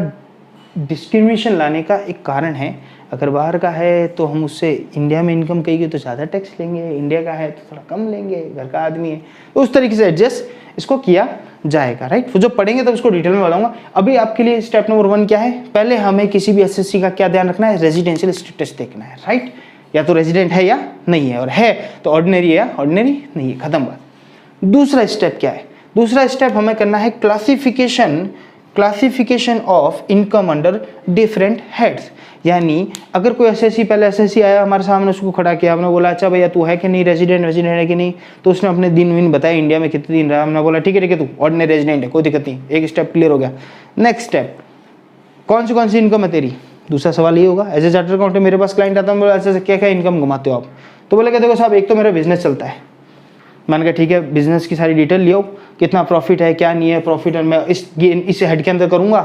डिस्क्रिमिनेशन लाने का एक कारण है। अगर बाहर का है तो हम उससे इंडिया में इनकम कहेंगे तो ज़्यादा टैक्स लेंगे, इंडिया का है तो थोड़ा कम लेंगे, घर का आदमी है, तो उस तरीके से एडजस्ट इसको किया जाएगा, राइट। वो जब पढ़ेंगे तब उसको डिटेल में बताऊंगा। अभी आपके लिए स्टेप नंबर 1 क्या है, पहले हमें किसी भी एसएससी का क्या ध्यान रखना है, रेजिडेंशियल स्टेटस देखना है, राइट। या तो रेजिडेंट है या नहीं है, और है तो ऑर्डिनरी है या ऑर्डिनरी नहीं है, खत्म बात। दूसरा स्टेप क्या है, दूसरा स्टेप हमें करना है classification of income under different heads. यानी अगर कोई एसएससी, पहले एसएससी आया हमारे सामने, उसको खड़ा किया, हमने बोला अच्छा भैया तू है कि नहीं रेजिडेंट है कि नहीं, तो उसने अपने दिन बताया, इंडिया में कितने दिन रहा, हमने बोला ठीक है तू ऑर्डिनरी रेजिडेंट है, कोई दिक्कत नहीं, एक स्टेप क्लियर हो गया। नेक्स्ट स्टेप, कौन सी इनकम है तेरी। दूसरा सवाल ये होगा, एज ए चार्टर्ड अकाउंटेंट मेरे पास क्लाइंट आता है, बोला अच्छा क्या क्या इनकम कमाते हो आप, तो बोले देखो साहब एक तो मेरा बिजनेस चलता है। मैंने कहा ठीक है, बिजनेस की सारी डिटेल लियो, कितना प्रॉफिट है क्या नहीं है, प्रॉफिट एंड मैं इस हेड के अंदर करूंगा,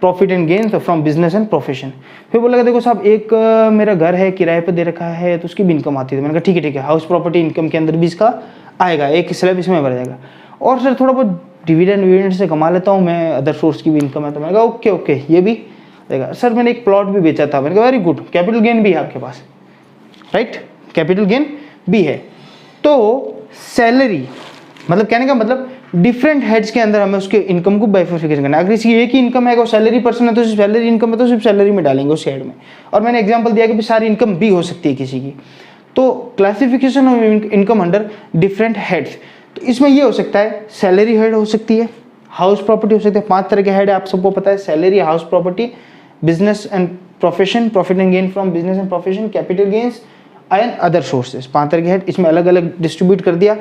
profit and gain from business and profession. फिर बोला देखो साहब एक मेरा घर है किराए पे दे रखा है तो उसकी भी इनकम आती है। मैंने कहा ठीक है, हाउस प्रॉपर्टी इनकम के अंदर भी इसका आएगा, एक स्लैब इसमें भर जाएगा। और सर थोड़ा बहुत डिविडेंड से कमा लेता हूँ मैं, अदर सोर्स की भी इनकम है। तो मैंने कहा ओके ये भी देगा। सर मैंने एक प्लॉट भी बेचा था, मैंने कहा वेरी गुड, कैपिटल गेन भी है आपके पास, राइट, कैपिटल गेन भी है। तो सैलरी मतलब कहने का मतलब डिफरेंट हेड्स के अंदर हमें उसके इनकम को बाइफर्फिकेशन करना है। अगर किसी एक ही इनकम है, सैलरी पर्सन है तो सिर्फ सैलरी इनकम है तो सिर्फ सैलरी में डालेंगे उस हेड में। और मैंने एग्जांपल दिया कि सारी इनकम भी हो सकती है किसी की। तो classification of income under different heads, तो इसमें ये हो सकता है सैलरी हेड हो सकती है, हाउस प्रॉपर्टी हो सकती है। 5 तरह के हेड है, आप सबको पता है, salary, house property, business and profession, profit and gain from business and profession, capital gains and other sources, 5 तरह के हेड, इसमें अलग अलग डिस्ट्रीब्यूट कर दिया।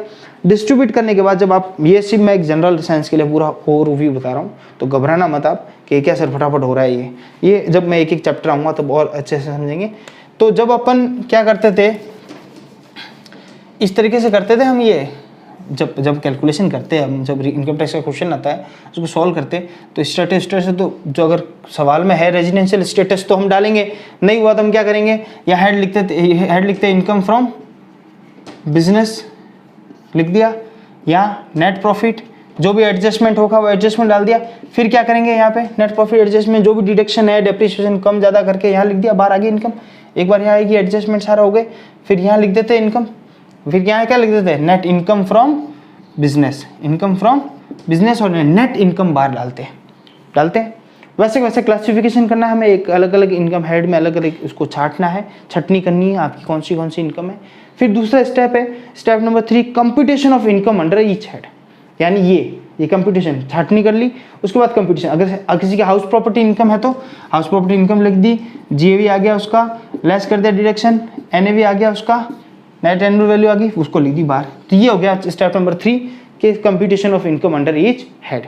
डिस्ट्रीब्यूट करने के बाद जब आप, ये सिर्फ मैं एक जनरल साइंस के लिए पूरा ओवरव्यू बता रहा हूँ, तो घबराना मत आप कि क्या सर फटाफट हो रहा है ये जब मैं एक एक चैप्टर आऊँगा तब और अच्छे से समझेंगे। तो जब अपन क्या करते थे, इस तरीके से करते थे हम, ये जब कैलकुलेशन करते हैं हम, जब इनकम टैक्स का क्वेश्चन आता है उसको सॉल्व करते तो स्टेटस से, तो जो अगर सवाल में है रेजिडेंशियल स्टेटस तो हम डालेंगे, नहीं हुआ तो हम क्या करेंगे, या हेड लिखते इनकम फ्रॉम बिजनेस लिख दिया, या नेट प्रॉफिट, जो भी एडजस्टमेंट होगा वो एडजस्टमेंट डाल दिया। फिर क्या करेंगे यहाँ पे नेट प्रॉफिट एडजस्टमेंट, जो भी डिडक्शन है डेप्रिसिएशन कम ज़्यादा करके यहाँ लिख दिया, बाहर आ गई इनकम। एक बार यहाँ आएगी एडजस्टमेंट सारा हो गए, फिर यहाँ लिख देते इनकम, फिर यहाँ क्या लिख देते हैं net income from business, income from business, और नेट इनकम बाहर डालते हैं। वैसे क्लासिफिकेशन करना है हमें, एक अलग अलग इनकम हेड में अलग अलग उसको छाटना है, छटनी करनी है आपकी कौन सी इनकम है। फिर दूसरा स्टेप है, step number 3, computation of income under each head, यानी ये कंप्यूटेशन छाटनी कर ली, उसके बाद कंप्यूटेशन। अगर किसी की हाउस प्रॉपर्टी इनकम है तो हाउस प्रॉपर्टी इनकम लिख दी, जीएवी आ गया उसका, लेस कर दिया डिडक्शन, एनएवी आ गया उसका, नेट एनुअल वैल्यू आ गई, उसको लिख दी बाहर। तो ये हो गया स्टेप नंबर 3 के computation of income under each head.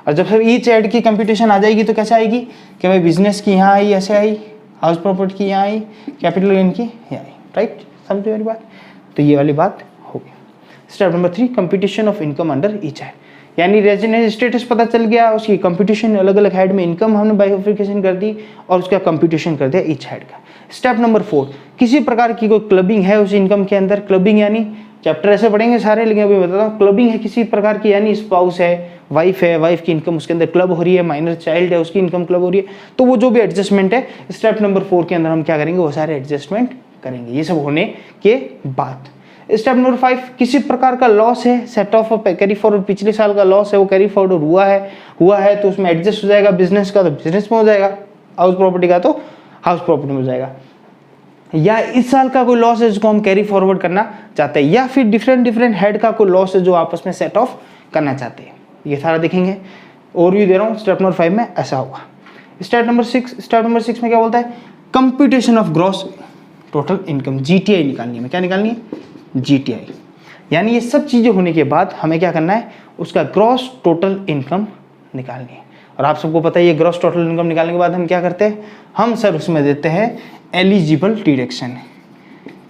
और जब सब ईच हेड की कंप्यूटेशन आ जाएगी तो कैसे आएगी कि भाई बिजनेस की यहाँ आई, ऐसे आई, हाउस प्रॉपर्टी की यहाँ आई, कैपिटल गेन की यहाँ आई, राइट, समझे मेरी बात। तो ये वाली बात हो गई। Step number 3, computation of income under each head, यानी रेजिडेंशियल स्टेटस पता चल गया, उसकी कंप्यूटेशन अलग अलग हेड में, इनकम हमने बाइफर्केशन कर दी और उसका कंप्यूटेशन कर दिया ईच हेड का। स्टेप नंबर 4, किसी प्रकार की कोई क्लबिंग है उस इनकम के अंदर, क्लबिंग यानी चैप्टर ऐसे पढ़ेंगे सारे, लेकिन अभी बताता हूँ, क्लबिंग है किसी प्रकार की, यानी स्पाउस है, वाइफ की इनकम उसके अंदर क्लब हो रही है, माइनर चाइल्ड है उसकी इनकम क्लब हो रही है, तो वो जो भी एडजस्टमेंट है स्टेप नंबर 4 के अंदर हम क्या करेंगे, वो सारे एडजस्टमेंट करेंगे, ये सब होने के बाद। स्टेप नंबर 5, किसी प्रकार का लॉस है, सेट ऑफ कैरी फॉरवर्ड, पिछले साल का लॉस है वो कैरी फॉरवर्ड हुआ है तो उसमें एडजस्ट हो जाएगा, बिजनेस का तो बिजनेस में हो जाएगा, हाउस प्रॉपर्टी का तो हाउस प्रॉपर्टी में हो जाएगा। या इस साल का कोई लॉस है जिसको हम कैरी फॉरवर्ड करना चाहते हैं, या फिर डिफरेंट हेड का कोई लॉस है जो आपस में सेट ऑफ करना चाहते हैं, ये सारा देखेंगे। ओवरव्यू दे रहा हूँ, स्टेप नंबर 5 में ऐसा होगा। स्टेप नंबर 6 में क्या बोलता है, computation of gross total income, GTI निकालनी है, क्या निकालनी है, जीटीआई, यानी ये सब चीजें होने के बाद हमें क्या करना है, उसका ग्रॉस टोटल इनकम निकालनी है। और आप सबको पता है ये ग्रॉस टोटल इनकम निकालने के बाद हम क्या करते हैं, हम सर उसमें देते हैं एलिजिबल डिडक्शन।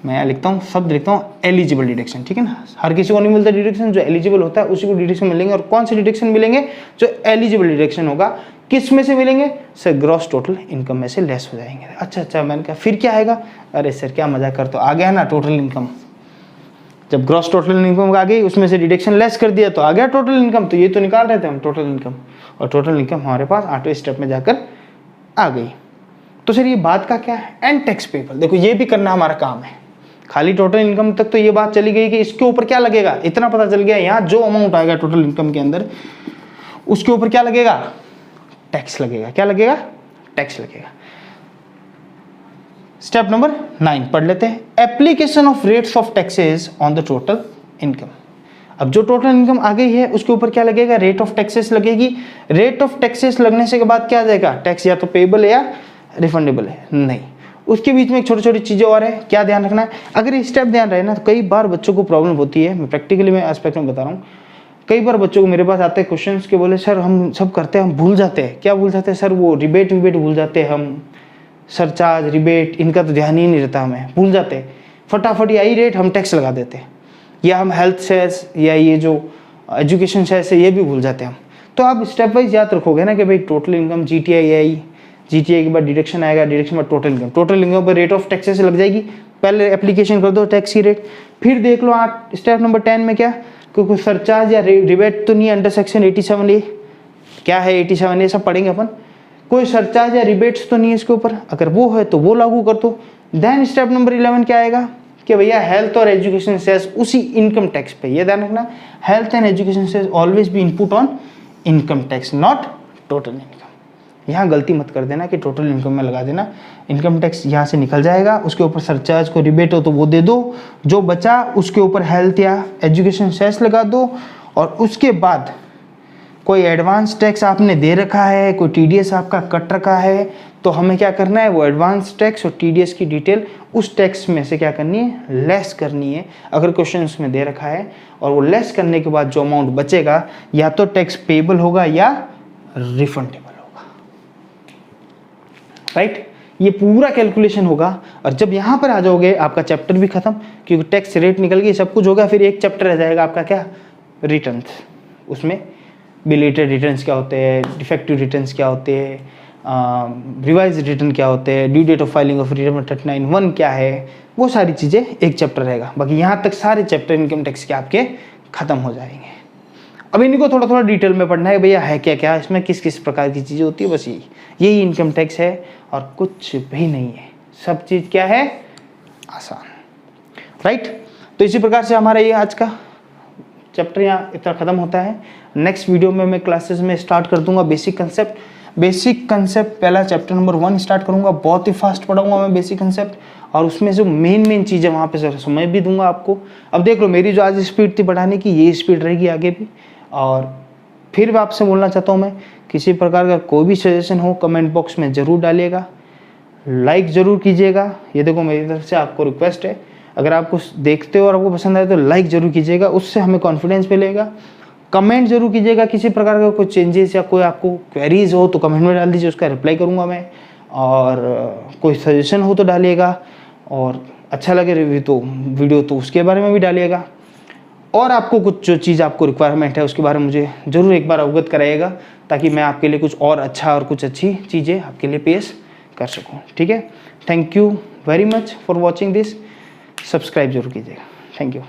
मैं यहाँ लिखता हूँ, शब्द लिखता हूँ एलिजिबल डिडक्शन, ठीक है ना, हर किसी को नहीं मिलता डिडक्शन, जो एलिजिबल होता है उसी को डिडक्शन मिलेंगे। और कौन से डिडक्शन मिलेंगे, जो एलिजिबल डिडक्शन होगा, किस में से मिलेंगे सर, ग्रॉस टोटल इनकम में से लेस हो जाएंगे। अच्छा, मैंने कहा फिर क्या आएगा, अरे सर क्या मजाक करते हो, आ गया ना टोटल इनकम, जब ग्रॉस टोटल इनकम आ गई उसमें से डिडक्शन लेस कर दिया तो आ गया टोटल इनकम। तो ये तो निकाल रहे थे हम टोटल इनकम, और टोटल इनकम हमारे पास 8वें स्टेप में जाकर आ गई। तो सर ये बात का क्या है, एंड टैक्स पेबल, देखो ये भी करना हमारा काम है। खाली टोटल इनकम तक तो ये बात चली गई कि इसके ऊपर क्या लगेगा, इतना पता चल गया, यहाँ जो अमाउंट आएगा टोटल इनकम के अंदर उसके ऊपर क्या लगेगा, टैक्स लगेगा। क्या लगेगा, टैक्स लगेगा। स्टेप नंबर 9 पढ़ लेते हैं, application of rates of taxes on the total income. अब जो टोटल इनकम आ गई है उसके ऊपर क्या लगेगा, रेट ऑफ टैक्सेस लगेगी। रेट ऑफ टैक्सेस लगने से के बाद क्या आ जाएगा, टैक्स या तो पेबल है या रिफंडेबल है, नहीं, उसके बीच में एक छोटी छोटी चीजें और है, क्या ध्यान रखना है। अगर ये स्टेप ध्यान रहे ना तो कई बार बच्चों को प्रॉब्लम होती है, मैं प्रैक्टिकली मैं एस्पेक्ट में बता रहा हूँ। कई बार बच्चों को मेरे पास आते हैं क्वेश्चंस के, बोले सर हम सब करते हैं, हम भूल जाते हैं। क्या भूल जाते हैं सर, वो रिबेट भूल जाते हैं हम, सरचार्ज रिबेट इनका तो ध्यान ही नहीं रहता, हमें भूल जाते हैं, फटाफट यही रेट हम टैक्स लगा देते हैं, या हम हेल्थ सेस या ये जो एजुकेशन सेस है ये भी भूल जाते हैं हम। तो आप स्टेप वाइज याद रखोगे ना कि भाई टोटल इनकम जीटीआई आई, जीटीआई के बाद डिडक्शन आएगा, डिडक्शन के बाद टोटल इनकम पर रेट ऑफ टैक्सेस लग जाएगी। पहले एप्लीकेशन कर दो टैक्स की रेट, फिर देख लो आप स्टेप नंबर 10 में क्या, क्योंकि सरचार्ज या रिबेट तो नहीं अंडर सेक्शन 87A, क्या है 87A सब पढ़ेंगे अपन, कोई सरचार्ज या रिबेट्स तो नहीं है इसके ऊपर, अगर वो है तो वो लागू कर दो। देन स्टेप नंबर 11 क्या आएगा कि भैया हेल्थ और एजुकेशन सेस उसी इनकम टैक्स पे, ये ध्यान रखना, health and education cess always be input on income tax not total income. यहाँ गलती मत कर देना कि टोटल इनकम में लगा देना, इनकम टैक्स यहाँ से निकल जाएगा, उसके ऊपर सरचार्ज को रिबेट हो तो वो दे दो, जो बचा उसके ऊपर हेल्थ या एजुकेशन सेस लगा दो, और उसके बाद कोई एडवांस टैक्स आपने दे रखा है, कोई टीडीएस आपका कट रखा है, तो हमें क्या करना है, वो एडवांस टैक्स और टीडीएस की डिटेल उस टैक्स में से क्या करनी है, लेस करनी है। अगर क्वेश्चन उसमें दे रखा है और वो लेस करने के बाद जो अमाउंट बचेगा या तो टैक्स पेबल होगा या रिफंडेबल होगा, राइट। ये पूरा कैलकुलेशन होगा और जब यहाँ पर आ जाओगे आपका चैप्टर भी खत्म, क्योंकि टैक्स रेट निकल गई, सब कुछ होगा। फिर एक चैप्टर रह जाएगा आपका क्या, रिटर्न्स। उसमें बिलेटेड रिटर्न्स क्या होते हैं, डिफेक्टिव रिटर्न्स क्या होते हैं, रिवाइज रिटर्न क्या होते हैं, due date of filing of return 39(1) क्या है, वो सारी चीज़ें एक चैप्टर रहेगा। बाकी यहाँ तक सारे चैप्टर इनकम टैक्स के आपके खत्म हो जाएंगे। अब इनको थोड़ा थोड़ा डिटेल में पढ़ना है, भैया है क्या क्या, इसमें किस किस प्रकार की चीज़ें होती है, बस यही इनकम टैक्स है और कुछ भी नहीं है। सब चीज़ क्या है, आसान, राइट। तो इसी प्रकार से हमारा ये आज का चैप्टर यहाँ इतना ख़त्म होता है। नेक्स्ट वीडियो में मैं क्लासेस में स्टार्ट कर दूंगा बेसिक कंसेप्ट पहला चैप्टर नंबर 1 स्टार्ट करूंगा। बहुत ही फास्ट पढ़ाऊंगा मैं बेसिक कंसेप्ट, और उसमें जो मेन चीज़ें वहाँ पे समय भी दूंगा आपको। अब देख लो, मेरी जो आज स्पीड थी पढ़ाने की, ये स्पीड रहेगी आगे भी। और फिर मैं आपसे बोलना चाहता हूँ, मैं किसी प्रकार का कोई भी सजेशन हो कमेंट बॉक्स में ज़रूर डालिएगा, लाइक ज़रूर कीजिएगा। ये देखो मेरी तरफ से आपको रिक्वेस्ट है, अगर आपको देखते हो और आपको पसंद आए तो लाइक ज़रूर कीजिएगा, उससे हमें कॉन्फिडेंस मिलेगा। कमेंट जरूर कीजिएगा, किसी प्रकार का कोई चेंजेस या कोई आपको क्वेरीज हो तो कमेंट में डाल दीजिए, उसका रिप्लाई करूँगा मैं। और कोई सजेशन हो तो डालिएगा, और अच्छा लगे रिव्यू तो वीडियो तो उसके बारे में भी डालिएगा। और आपको कुछ जो चीज़ आपको रिक्वायरमेंट है उसके बारे में मुझे ज़रूर एक बार अवगत कराइएगा, ताकि मैं आपके लिए कुछ और अच्छा और कुछ अच्छी चीज़ें आपके लिए पेश कर सकूँ, ठीक है। Thank you very much for watching this. Subscribe जरूर कीजिएगा। Thank you.